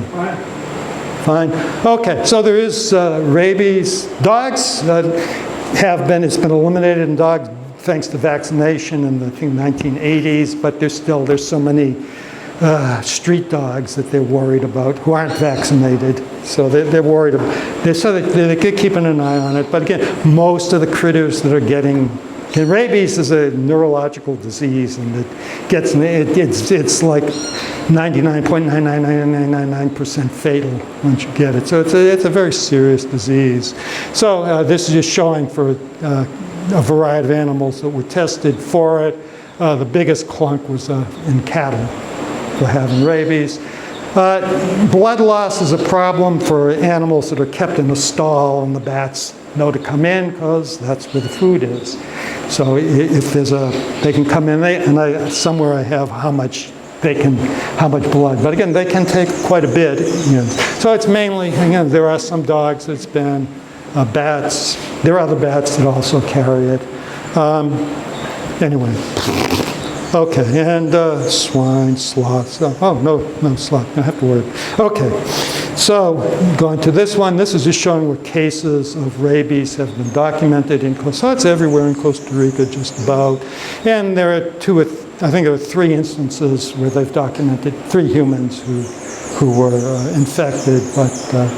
Fine. Okay, so there is rabies. Dogs it's been eliminated in dogs thanks to vaccination in the, I think, 1980s, but there's so many street dogs that they're worried about who aren't vaccinated. So they're worried about, they're keeping an eye on it. But again, most of the critters that are getting, rabies is a neurological disease, and it's like 99.99999% fatal once you get it. So it's a very serious disease. So this is just showing for a variety of animals that were tested for it. The biggest clunk was in cattle for having rabies. Blood loss is a problem for animals that are kept in a stall, and the bats know to come in because that's where the food is. So if they can come in, somewhere I have how much blood. But again, they can take quite a bit. So it's mainly, again, there are some dogs that's been bats. There are other bats that also carry it. Anyway. Okay, and swine, sloths. Oh, no sloth. I have to worry. Okay, so going to this one. This is just showing what cases of rabies have been documented in Costa Rica. So it's everywhere in Costa Rica, just about. And there are I think there are 3 instances where they've documented 3 humans who were infected, but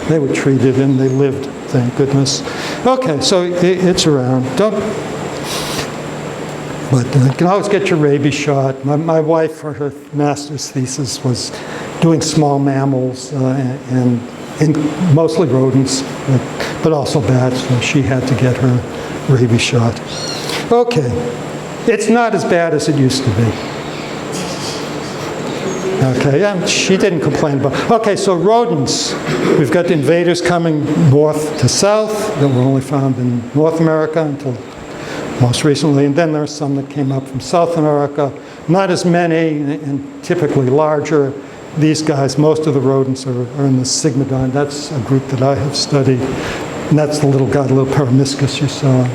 they were treated and they lived, thank goodness. Okay, so it's around. But you can always get your rabies shot. My wife, for her master's thesis, was doing small mammals and mostly rodents, but also bats, so she had to get her rabies shot. Okay, it's not as bad as it used to be. Okay, she didn't complain about. Okay, so rodents. We've got the invaders coming north to south that were only found in North America until most recently, and then there are some that came up from South America. Not as many, and typically larger. These guys, most of the rodents are in the Sigmodon. That's a group that I have studied. And that's the little guy, the little Paramiscus you saw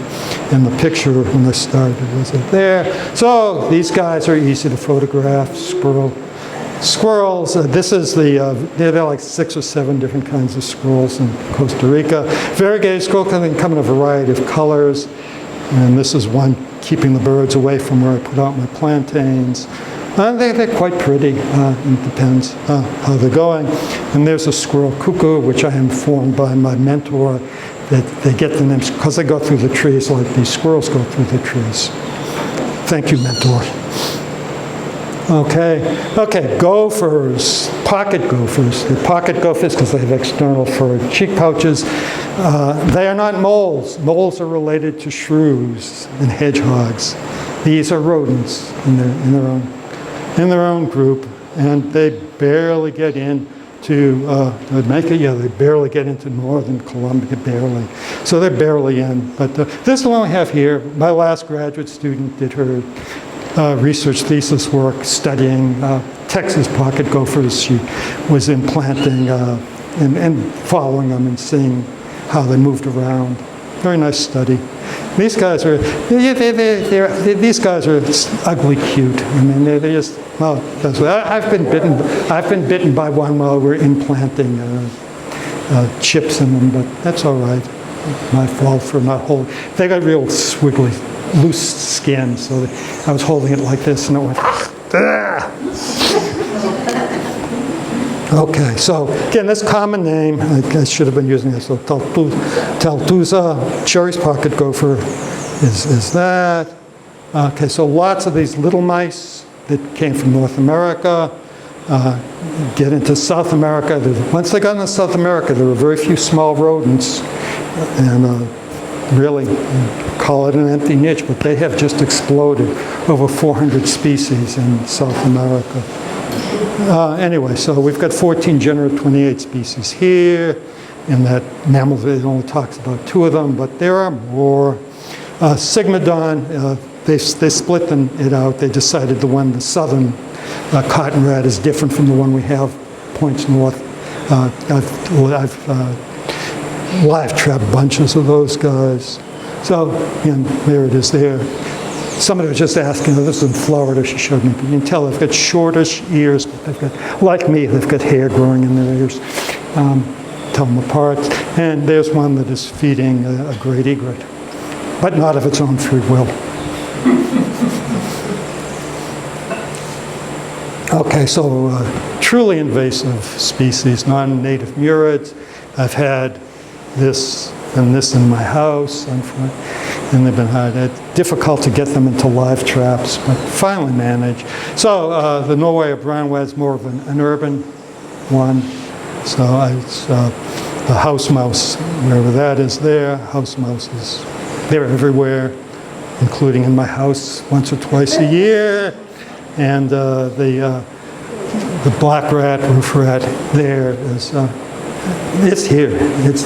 in the picture when I started. Was it there? So these guys are easy to photograph. Squirrels. This is there are like 6 or 7 different kinds of squirrels in Costa Rica. Variegated squirrel can come in a variety of colors. And this is one keeping the birds away from where I put out my plantains. They're quite pretty. It depends how they're going. And there's a squirrel cuckoo, which I am informed by my mentor that they get the names because they go through the trees like these squirrels go through the trees. Thank you, mentor. Okay, gophers, pocket gophers. They're pocket gophers because they have external fur cheek pouches. They are not moles. Moles are related to shrews and hedgehogs. These are rodents in their own group, and they barely get into they barely get into northern Colombia, barely. So they're barely in. But this one we have here. My last graduate student did her research thesis work studying Texas pocket gophers. She was implanting and following them and seeing how they moved around. Very nice study. These guys are ugly cute. I mean, they're just, well, that's what, I've been bitten by one while we were implanting chips in them, but that's all right. My fault for not holding. They got real squiggly, loose skin, so I was holding it like this, and it went. Ah! Okay, so again, this common name, I should have been using this, so Taltuza, Cherry's pocket gopher is that. Okay, so lots of these little mice that came from North America get into South America. Once they got into South America, there were very few small rodents, and really call it an empty niche, but they have just exploded. Over 400 species in South America. Anyway, so we've got 14 genera, 28 species here. In that Mammals, it only talks about 2 of them, but there are more. Sigmadon, they split it out. They decided the southern cotton rat is different from the one we have points north. I've live trapped bunches of those guys. So, and there it is there. Somebody was just asking, this is in Florida, she showed me, but you can tell they've got shortish ears, but they've got, like me, they've got hair growing in their ears. Tell them apart. And there's one that is feeding a great egret, but not of its own free will. Okay, so truly invasive species, non-native murids. I've had this and this in my house, and they've been hard. It's difficult to get them into live traps, but finally managed. So the Norway brown rat is more of an urban one. So it's the house mouse, wherever that is there. House mouses, they're everywhere, including in my house once or twice a year. And the black rat, roof rat, there is, it's here.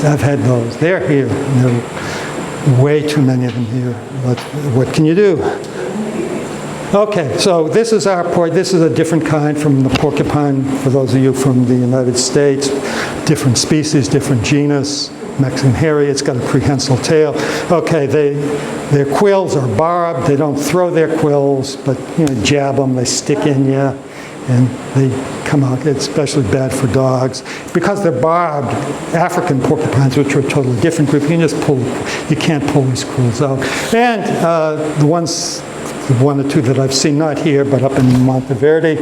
I've had those. They're here. And there are way too many of them here. But what can you do? Okay, so this is this is a different kind from the porcupine, for those of you from the United States. Different species, different genus. Mexican hairy, it's got a prehensile tail. Okay, their quills are barbed. They don't throw their quills, but jab them, they stick in you, and they come out. It's especially bad for dogs. Because they're barbed, African porcupines, which are a totally different group, you can't pull these quills out. And the one or two that I've seen, not here, but up in Monteverde,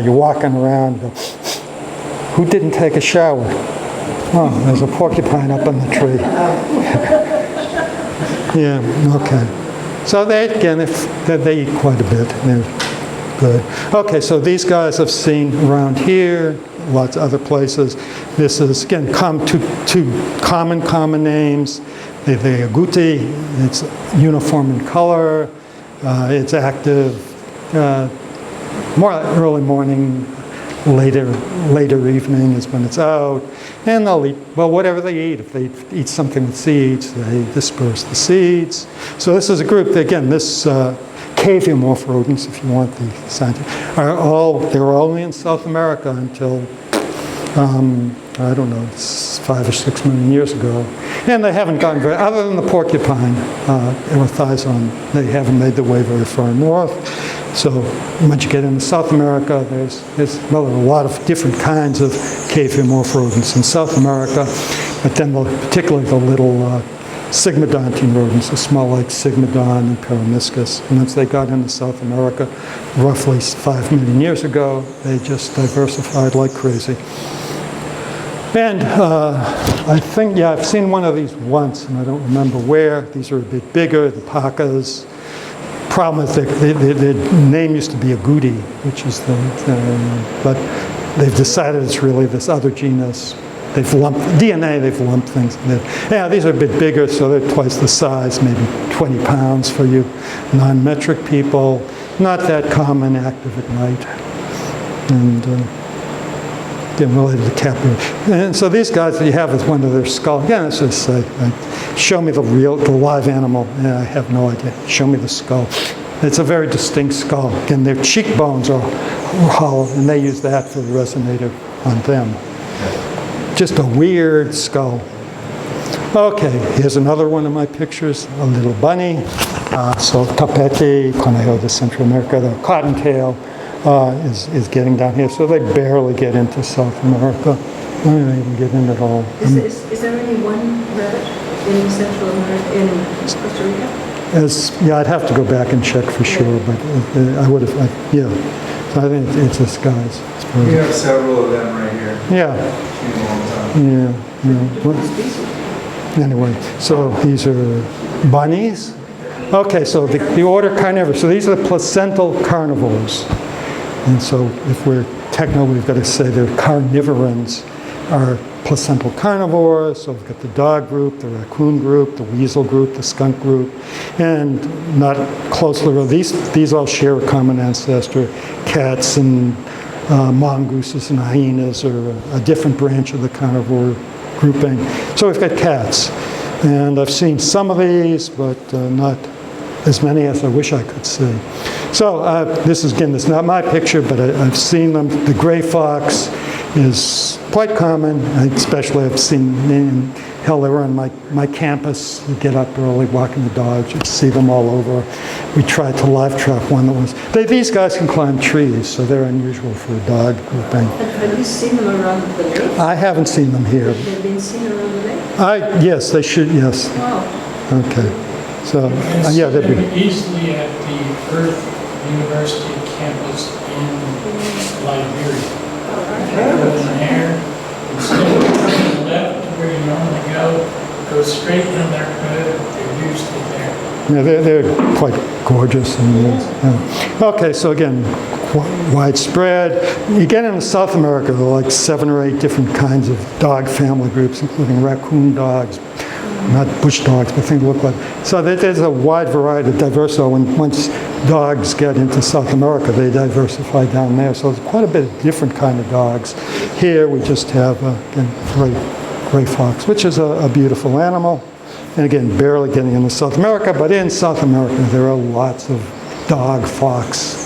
you're walking around, who didn't take a shower? Oh, there's a porcupine up on the tree. Yeah, okay. So they eat quite a bit. They're good. Okay, so these guys I've seen around here, lots of other places. This is, again, two common names. They're agouti. It's uniform in color. It's active more early morning, later evening is when it's out. And they'll eat, well, whatever they eat. If they eat something with seeds, they disperse the seeds. So this is a group that, again, this caviomorph rodents, if you want the scientific, they're only in South America until, I don't know, 5 or 6 million years ago. And they haven't gotten very, other than the porcupine, erythizon, they haven't made their way very far north. So once you get into South America, there's a lot of different kinds of caviomorph rodents in South America, but then particularly the little sigmodontine rodents, the small like Sigmodon and Peromyscus. And once they got into South America, roughly 5 million years ago, they just diversified like crazy. And I think, I've seen one of these once, and I don't remember where. These are a bit bigger, the pacas. Problem is their name used to be agouti, which is but they've decided it's really this other genus. They've lumped things in it. Yeah, these are a bit bigger, so they're twice the size, maybe 20 pounds for you non-metric people. Not that common, active at night. And related to captive. And so these guys that you have is one of their skulls. Again, it's just show me the live animal. Yeah, I have no idea. Show me the skull. It's a very distinct skull. Again, their cheekbones are hollow, and they use that for the resonator on them. Just a weird skull. Okay, here's another one of my pictures, a little bunny. So tapete, conejo de Central America, the cottontail. Is getting down here, so they barely get into South America. They don't even get in at all. Is there only one rabbit in Central America, in Costa Rica? I'd have to go back and check for sure, but I would have, yeah. So I think it's this guy's. We have several of them right here. Yeah. Anyway, so these are bunnies. Okay, so the order Carnivorous. So these are the placental carnivores. And so if we're techno, we've got to say they're carnivorans are placental carnivores. So we've got the dog group, the raccoon group, the weasel group, the skunk group, and not closely related. These all share a common ancestor. Cats and mongooses and hyenas are a different branch of the carnivore grouping. So we've got cats. And I've seen some of these, but not as many as I wish I could see. So this is not my picture, but I've seen them. The gray fox is quite common, especially I've seen in hell, they were on my campus. You get up early, walking the dogs, you see them all over. We tried to live trap one that was, these guys can climb trees, so they're unusual for a dog grouping. Have you seen them around the lake? I haven't seen them here. They've been seen around the lake? Yes, they should, yes. Wow. Okay. So, And yeah, see they'd be. them easily at the Earth University campus in Liberia. Over there, instead of turning left where you normally go straight in their hood, they're usually there. Yeah, they're quite gorgeous. And, okay, so again, widespread. You get into South America, there are like 7 or 8 different kinds of dog family groups, including raccoon dogs, not bush dogs, but things that look like. So there's a wide variety of diversity. Once dogs get into South America, they diversify down there. So there's quite a bit of different kind of dogs. Here we just have gray fox, which is a beautiful animal. And again, barely getting into South America, but in South America there are lots of dog-fox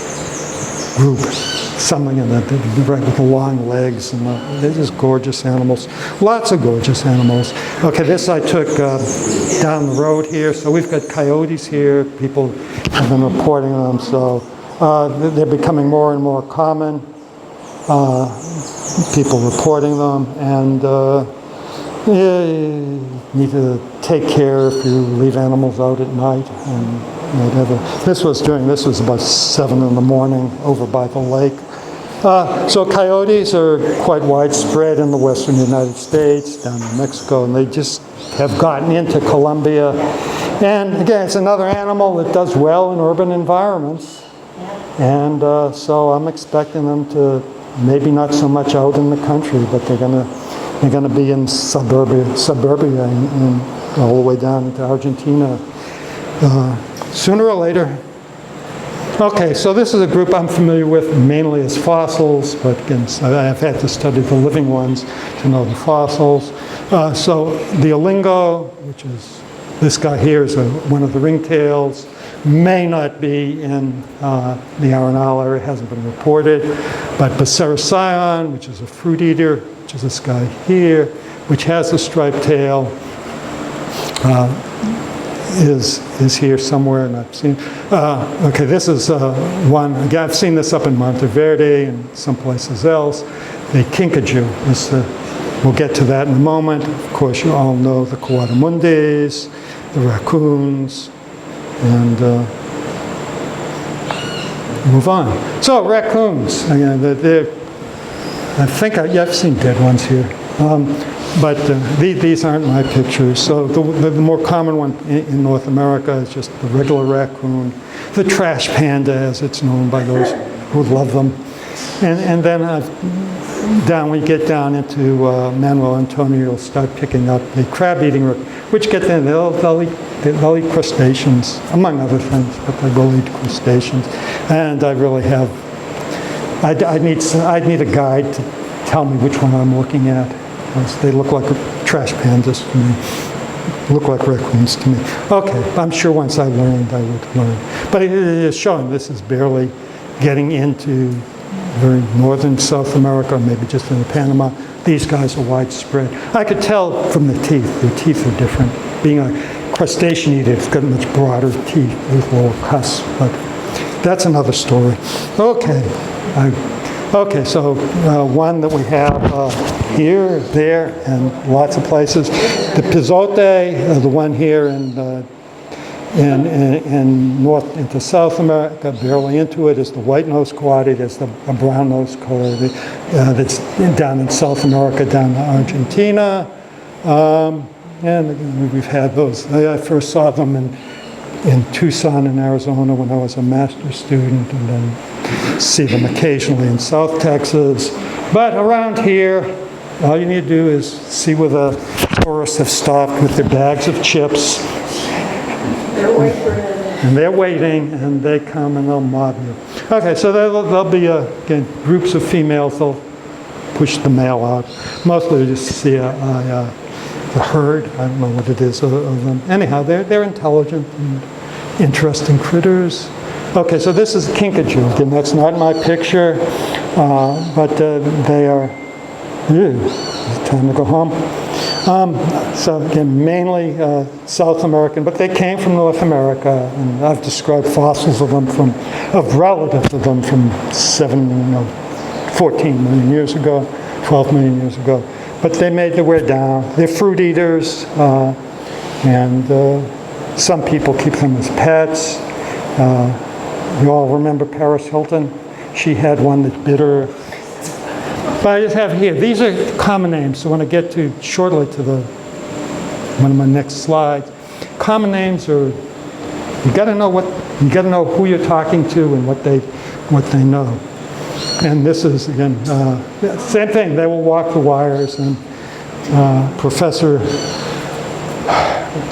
groups. Something in that, right with the long legs, and they're just gorgeous animals. Lots of gorgeous animals. Okay, this I took down the road here. So we've got coyotes here. People have been reporting them, so they're becoming more and more common. People reporting them, and you need to take care if you leave animals out at night and whatever. This was about 7 in the morning over by the lake. So coyotes are quite widespread in the western United States, down in Mexico, and they just have gotten into Colombia. And again, it's another animal that does well in urban environments. And so I'm expecting them to maybe not so much out in the country, but they're going to be in suburbia and all the way down into Argentina sooner or later. Okay, so this is a group I'm familiar with mainly as fossils, but again, I've had to study the living ones to know the fossils. So the Olingo, which is this guy here, is one of the ringtails, may not be in the Arenal area, hasn't been reported, but Bacericyon, which is a fruit eater, which is this guy here, which has a striped tail, is here somewhere, and I've seen. Okay, this is one. Again, I've seen this up in Monteverde and some places else. The kinkajou. We'll get to that in a moment. Of course, you all know the coatamundis, the raccoons, and move on. So raccoons. Again, I think I've seen dead ones here. But these aren't my pictures. So the more common one in North America is just the regular raccoon, the trash panda, as it's known by those who love them. And then when you get down into Manuel Antonio, you'll start picking up the crab-eating, which they'll eat crustaceans, among other things, but they will eat crustaceans. And I really have, I'd need a guide to tell me which one I'm looking at. They look like trash pandas to me, look like raccoons to me. Okay, I'm sure once I learned, I would learn. But it is showing this is barely getting into very northern South America, or maybe just in Panama. These guys are widespread. I could tell from the teeth. Their teeth are different. Being a crustacean eater, it's got much broader teeth with little cusps, but that's another story. Okay. Okay, so one that we have here, there, and lots of places. The pizote, the one here in north into South America, barely into it, is the white-nosed coati. There's a brown-nosed coati that's down in South America, down to Argentina. And we've had those. I first saw them in Tucson in Arizona when I was a master's student, and then see them occasionally in South Texas. But around here, all you need to do is see where the tourists have stopped with their bags of chips. They're waiting for it. And they're waiting, and they come and they'll mob you. Okay, so there'll be, again, groups of females. They'll push the male out. Mostly you just see a the herd. I don't know what it is of them. Anyhow, they're intelligent and interesting critters. Okay, so this is kinkajou. Again, that's not my picture, but they are. It's time to go home. So again, mainly South American, but they came from North America, and I've described fossils of them of relatives of them from 14 million years ago, 12 million years ago. But they made their way down. They're fruit eaters, and some people keep them as pets. You all remember Paris Hilton? She had one that bit her. But I just have here, these are common names. So when I get to shortly to one of my next slides, common names are, you got to know who you're talking to and what they know. And this is again same thing. They will walk the wires. And Professor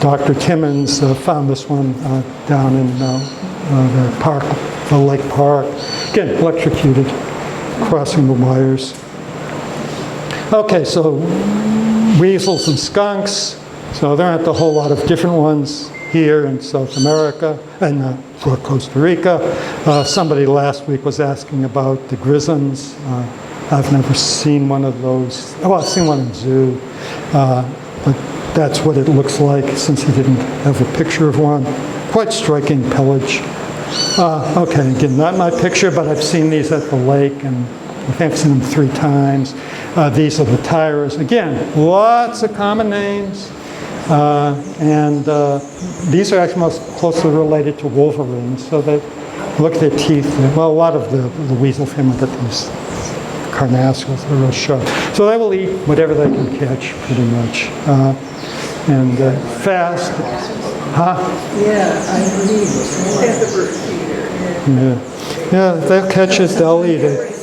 Dr. Timmons found this one down in the lake park. Again, electrocuted, crossing the wires. Okay, so weasels and skunks. So there aren't a whole lot of different ones here in South America and for Costa Rica. Somebody last week was asking about the grisons. I've never seen one of those. Well, I've seen one in zoo, but that's what it looks like since he didn't have a picture of one. Quite striking pelage. Okay, again, not my picture, but I've seen these at the lake, and I think I've seen them 3 times. These are the tyras. Again, lots of common names. And these are actually most closely related to wolverines. So they look at their teeth. Well, a lot of the weasel family got these carnassials. They're real sharp. So they will eat whatever they can catch, pretty much. And fast. Huh? Yeah, I believe it. Yeah, they'll catch it, they'll eat it.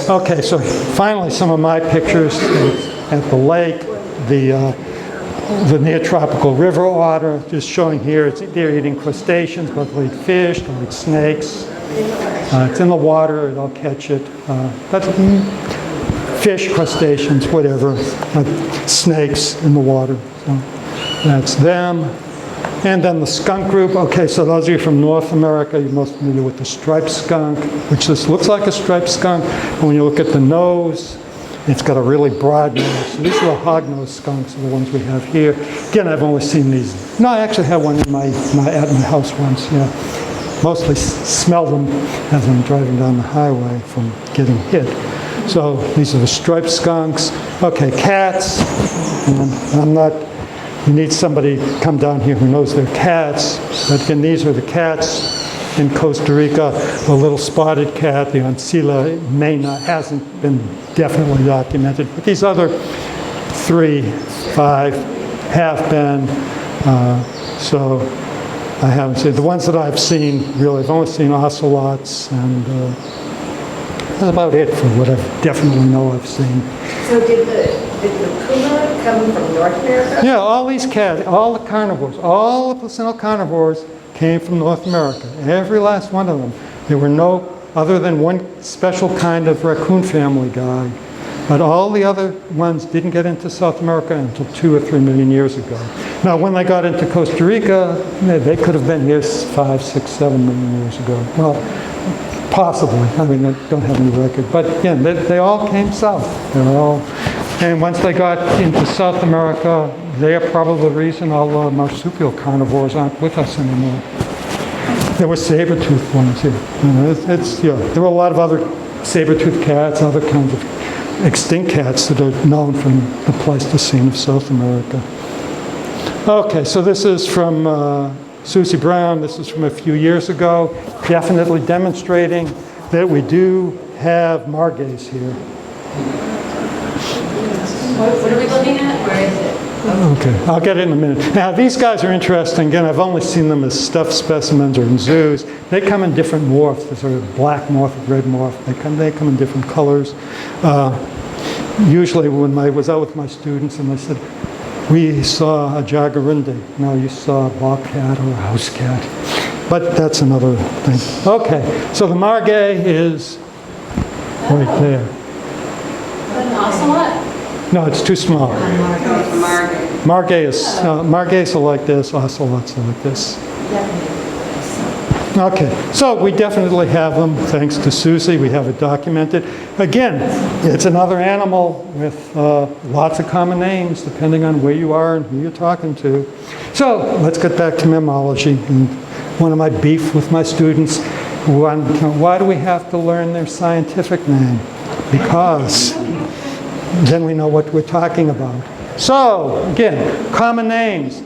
Okay, so finally some of my pictures at the lake. The neotropical river otter, just showing here, they're eating crustaceans, but they'll eat fish, they'll eat snakes. It's in the water, they'll catch it. That's fish, crustaceans, whatever. Snakes in the water. So that's them. And then the skunk group. Okay, so those of you from North America, you're most familiar with the striped skunk, which just looks like a striped skunk. But when you look at the nose, it's got a really broad nose. So these are the hog-nosed skunks, are the ones we have here. Again, I've only seen these. No, I actually had one in at my house once. Yeah, mostly smelled them as I'm driving down the highway from getting hit. So these are the striped skunks. Okay, cats. And I'm not. You need somebody to come down here who knows their cats. But again, these are the cats in Costa Rica. The little spotted cat, the Ancilla maina, hasn't been definitely documented. But these other 3, 5 have been. So I haven't seen. The ones that I've seen, really, I've only seen ocelots, and that's about it for what I definitely know I've seen. So did the puma come from North America? Yeah, all these cats, all the carnivores, all the placental carnivores came from North America. Every last one of them. There were no, other than one special kind of raccoon family guy, but all the other ones didn't get into South America until 2 or 3 million years ago. Now, when they got into Costa Rica, they could have been here 5, 6, 7 million years ago. Well, possibly. I mean, I don't have any record. But again, they all came south. And once they got into South America, they are probably the reason all the marsupial carnivores aren't with us anymore. There were saber-toothed ones here. There were a lot of other saber-toothed cats, other kinds of extinct cats that are known from the Pleistocene of South America. Okay, so this is from Susie Brown. This is from a few years ago, definitely demonstrating that we do have margays here. What are we looking at? Where is it? Okay, I'll get it in a minute. Now, these guys are interesting. Again, I've only seen them as stuffed specimens or in zoos. They come in different morphs. There's sort of black morph, red morph. They come in different colors. Usually when I was out with my students and they said, we saw a jaguarundi. No, you saw a bobcat or a house cat. But that's another thing. Okay, so the margay is right there. An ocelot? No, it's too small. Margate. Margates are like this, ocelots are like this. Okay, so we definitely have them, thanks to Susie, we have it documented. Again, it's another animal with lots of common names, depending on where you are and who you're talking to. So, let's get back to mammalogy. And one of my beef with my students, why do we have to learn their scientific name? Because then we know what we're talking about. So, again, common names.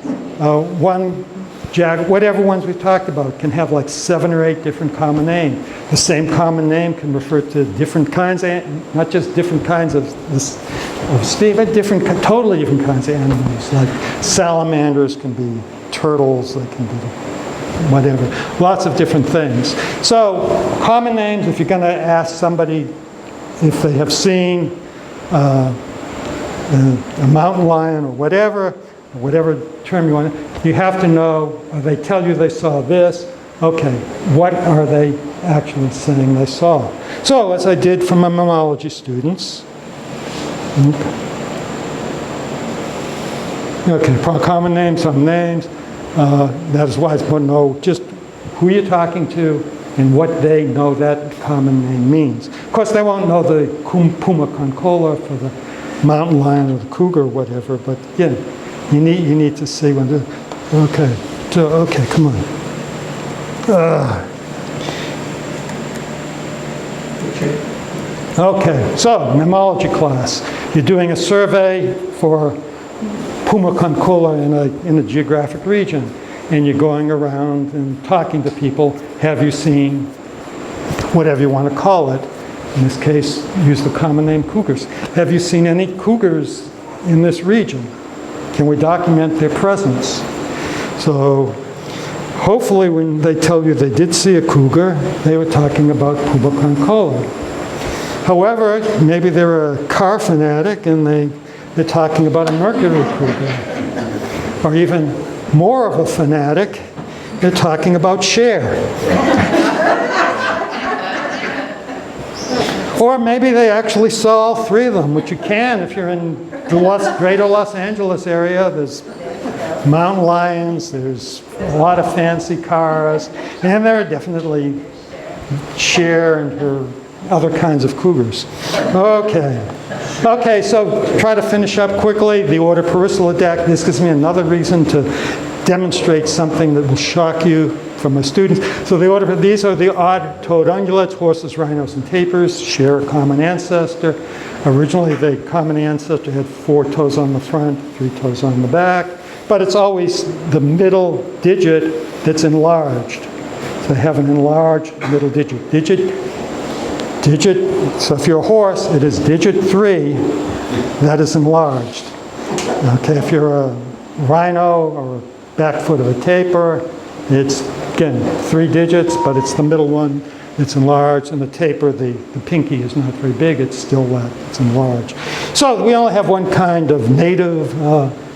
Whatever ones we've talked about can have like 7 or 8 different common names. The same common name can refer to different kinds, not just different kinds of species, but totally different kinds of animals. Like salamanders can be turtles, they can be whatever. Lots of different things. So common names, if you're going to ask somebody if they have seen a mountain lion or whatever term you want, you have to know, they tell you they saw this, okay, what are they actually saying they saw? So, as I did for my mammalogy students, okay, common names, some names, that is why it's important to know just who you're talking to and what they know that common name means. Of course, they won't know the puma concola for the mountain lion or the cougar or whatever, but again, you need to see when the, okay, come on. Okay, so mammalogy class. You're doing a survey for puma concola in a geographic region, and you're going around and talking to people. Have you seen whatever you want to call it? In this case, use the common name cougars. Have you seen any cougars in this region? Can we document their presence? So hopefully when they tell you they did see a cougar, they were talking about puma concola. However, maybe they're a car fanatic and they're talking about a mercury cougar. Or even more of a fanatic, they're talking about Cher. Or maybe they actually saw all 3 of them, which you can if you're in the greater Los Angeles area. There's mountain lions, there's a lot of fancy cars, and there are definitely Cher and her other kinds of cougars. Okay, so try to finish up quickly. The order Perissodactyl, this gives me another reason to demonstrate something that will shock you from my students. So these are the odd-toed ungulates, horses, rhinos, and tapirs, share a common ancestor. Originally, the common ancestor had 4 toes on the front, 3 toes on the back, but it's always the middle digit that's enlarged. So they have an enlarged middle digit. Digit, so if you're a horse, it is digit 3 that is enlarged. Okay, if you're a rhino or a back foot of a tapir, it's, again, 3 digits, but it's the middle one that's enlarged, and the tapir, the pinky is not very big, it's still it's enlarged. So we only have one kind of native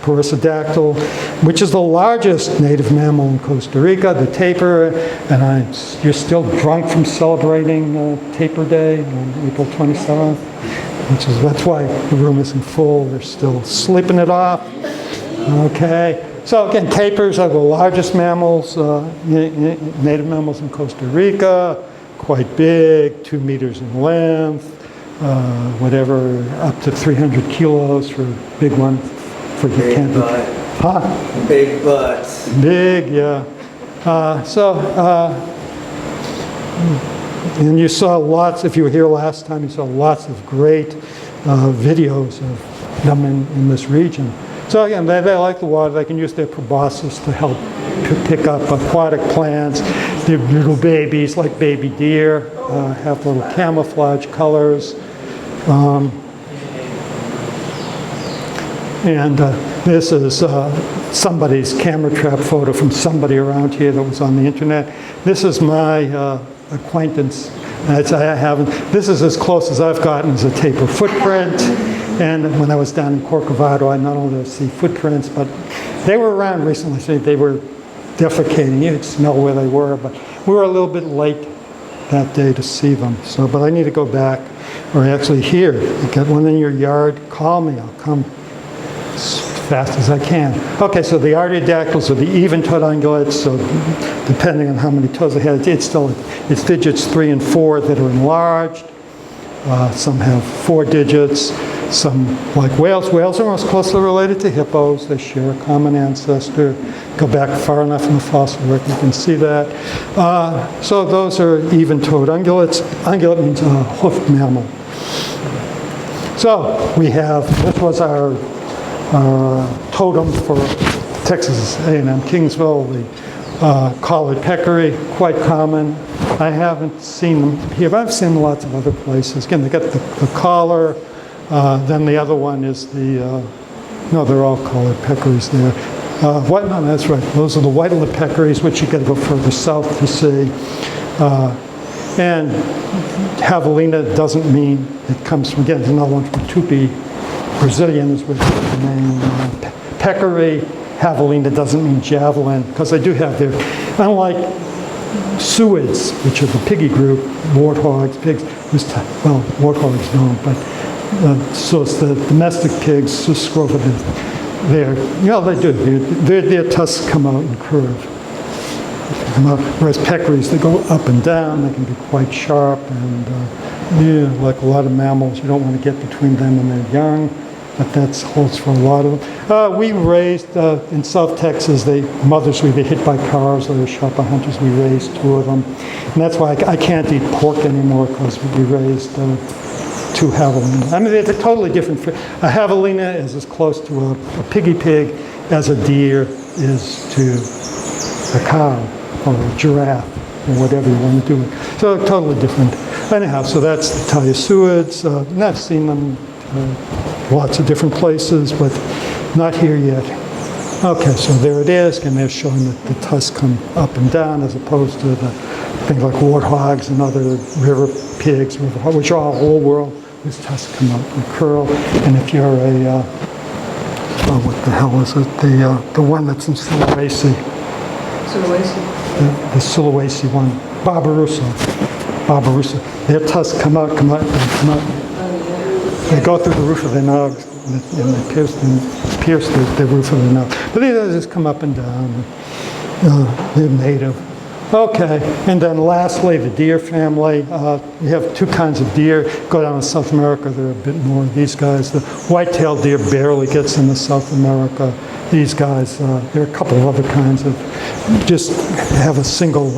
Perissodactyl, which is the largest native mammal in Costa Rica, the tapir, and you're still drunk from celebrating Tapir Day on April 27th, that's why the room isn't full, they're still sleeping it off. Okay. So again, tapirs are the largest mammals, native mammals in Costa Rica, quite big, 2 meters in length, up to 300 kilos for a big one. Big butt. Huh? Big butts. Big, yeah. And you saw lots, if you were here last time, you saw lots of great videos of them in this region. So again, they like the water. They can use their proboscis to help pick up aquatic plants. They're little babies, like baby deer, have little camouflage colors. This is somebody's camera trap photo from somebody around here that was on the internet. This is my acquaintance. This is as close as I've gotten as a tapir footprint. And when I was down in Corcovado, I not only see footprints, but they were around recently. So they were defecating. You could smell where they were, but we were a little bit late that day to see them. So, but I need to go back, or actually here, you get one in your yard, call me, I'll come as fast as I can. Okay, so the artiodactyls are the even-toed ungulates, so depending on how many toes they had, it's digits 3 and 4 that are enlarged. Some have 4 digits. Some, like whales, are most closely related to hippos. They share a common ancestor. Go back far enough in the fossil record, you can see that. So those are even-toed ungulates. Ungulate means a hoofed mammal. So we have, this was our totem for Texas A&M Kingsville, the collared peccary, quite common. I haven't seen them here, but I've seen them lots of other places. Again, they got the collar. Then the other one is the, no, they're all collared peccaries there. No, that's right. Those are the white-lipped peccaries, which you got to go further south to see. And javelina doesn't mean, it comes from, again, another one from Tupi. Brazilian is with the name peccary. Javelina doesn't mean javelin, because they do have their, unlike suids, which are the piggy group, warthogs, pigs, well, warthogs don't, but so it's the domestic pigs, Scrova, they do. Their tusks come out and curve. Whereas peccaries, they go up and down. They can be quite sharp, and like a lot of mammals, you don't want to get between them and their young. But that holds for a lot of them. We raised, in South Texas, mothers would be hit by cars, they were shot by hunters. We raised 2 of them. And that's why I can't eat pork anymore, because we raised 2 javelina. I mean, it's a totally different. A javelina is as close to a piggy pig as a deer is to a cow or a giraffe, or whatever you want to do. So totally different. Anyhow, so that's the Tayasuids. And I've seen them lots of different places, but not here yet. Okay, so there it is, and they're showing that the tusks come up and down as opposed to the things like warthogs and other river pigs, which are all old world, whose tusks come up and curl. And if you're a, what the hell is it? The one that's in Sulawesi. The Sulawesi one, Barbarossa. Their tusks come out. They go through the roof of their nose, and they pierce the roof of their nose. But these just come up and down. They're native. Okay, and then lastly, the deer family. We have 2 kinds of deer. Go down to South America, there are a bit more of these guys. The white-tailed deer barely gets into South America. These guys, there are a couple of other kinds of, just have a single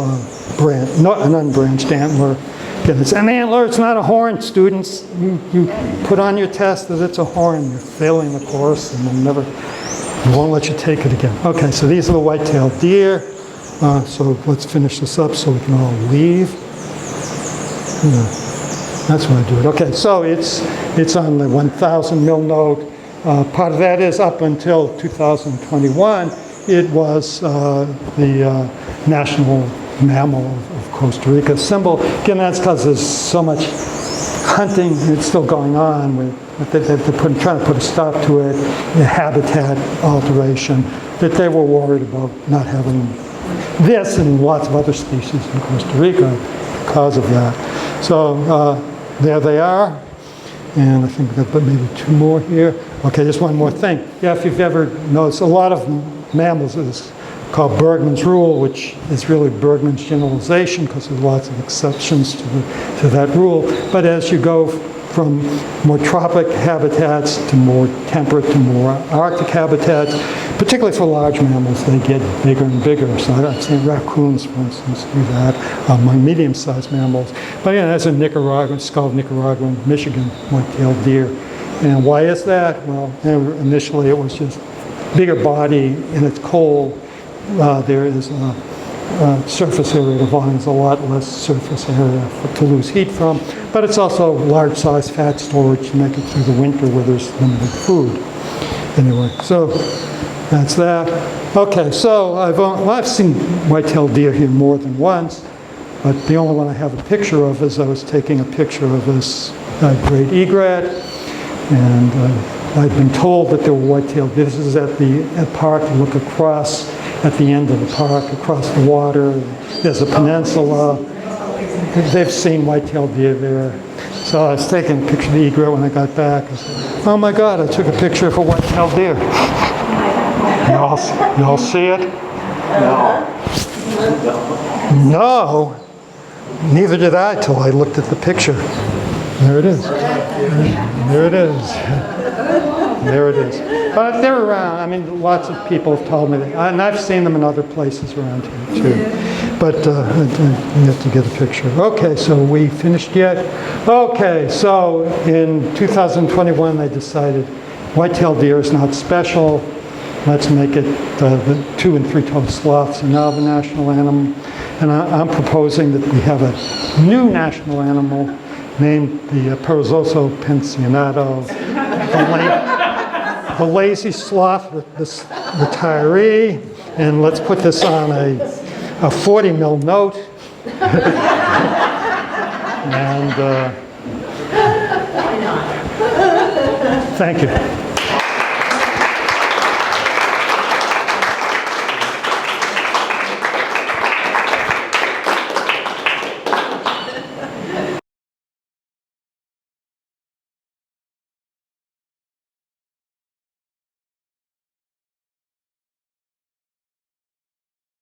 branch, not an unbranched antler. It's an antler, it's not a horn, students. You put on your test that it's a horn, you're failing the course, and they won't let you take it again. Okay, so these are the white-tailed deer. So let's finish this up so we can all leave. That's why I do it. Okay, so it's on the 1,000 mil note. Part of that is up until 2021, it was the national mammal of Costa Rica symbol. Again, that's because there's so much hunting, it's still going on. They're trying to put a stop to it, the habitat alteration, that they were worried about not having this and lots of other species in Costa Rica because of that. So there they are. And I think we've got maybe 2 more here. Okay, just one more thing. Yeah, if you've ever noticed, a lot of mammals is called Bergman's rule, which is really Bergman's generalization because there's lots of exceptions to that rule. But as you go from more tropic habitats to more temperate to more Arctic habitats, particularly for large mammals, they get bigger and bigger. So I've seen raccoons, for instance, do that among medium-sized mammals. But yeah, that's in Nicaragua, it's called Nicaraguan, Michigan, white-tailed deer. And why is that? Well, initially it was just bigger body and it's cold. There is a surface area, the volume is a lot less surface area to lose heat from, but it's also large size fat storage to make it through the winter where there's limited food. Anyway, so that's that. Okay, so I've seen white-tailed deer here more than once, but the only one I have a picture of is I was taking a picture of this great egret, and I'd been told that there were white-tailed deer. This is at the park. You look across at the end of the park, across the water. There's a peninsula. they've seen white-tailed deer there. So I was taking a picture of the egret when I got back. I said, oh my God, I took a picture of a white-tailed deer. Y'all see it? No. Neither did I till I looked at the picture. There it is. There it is. There it is. But they're around. I mean, lots of people have told me that. And I've seen them in other places around here, too. But you have to get a picture. Okay, so we finished yet? Okay, so in 2021, they decided white-tailed deer is not special. Let's make it the 2- and 3-toed sloths are now the national animal. And I'm proposing that we have a new national animal named the perezoso pensionado, the lazy sloth, the retiree. And let's put this on a 40 mil note. And thank you.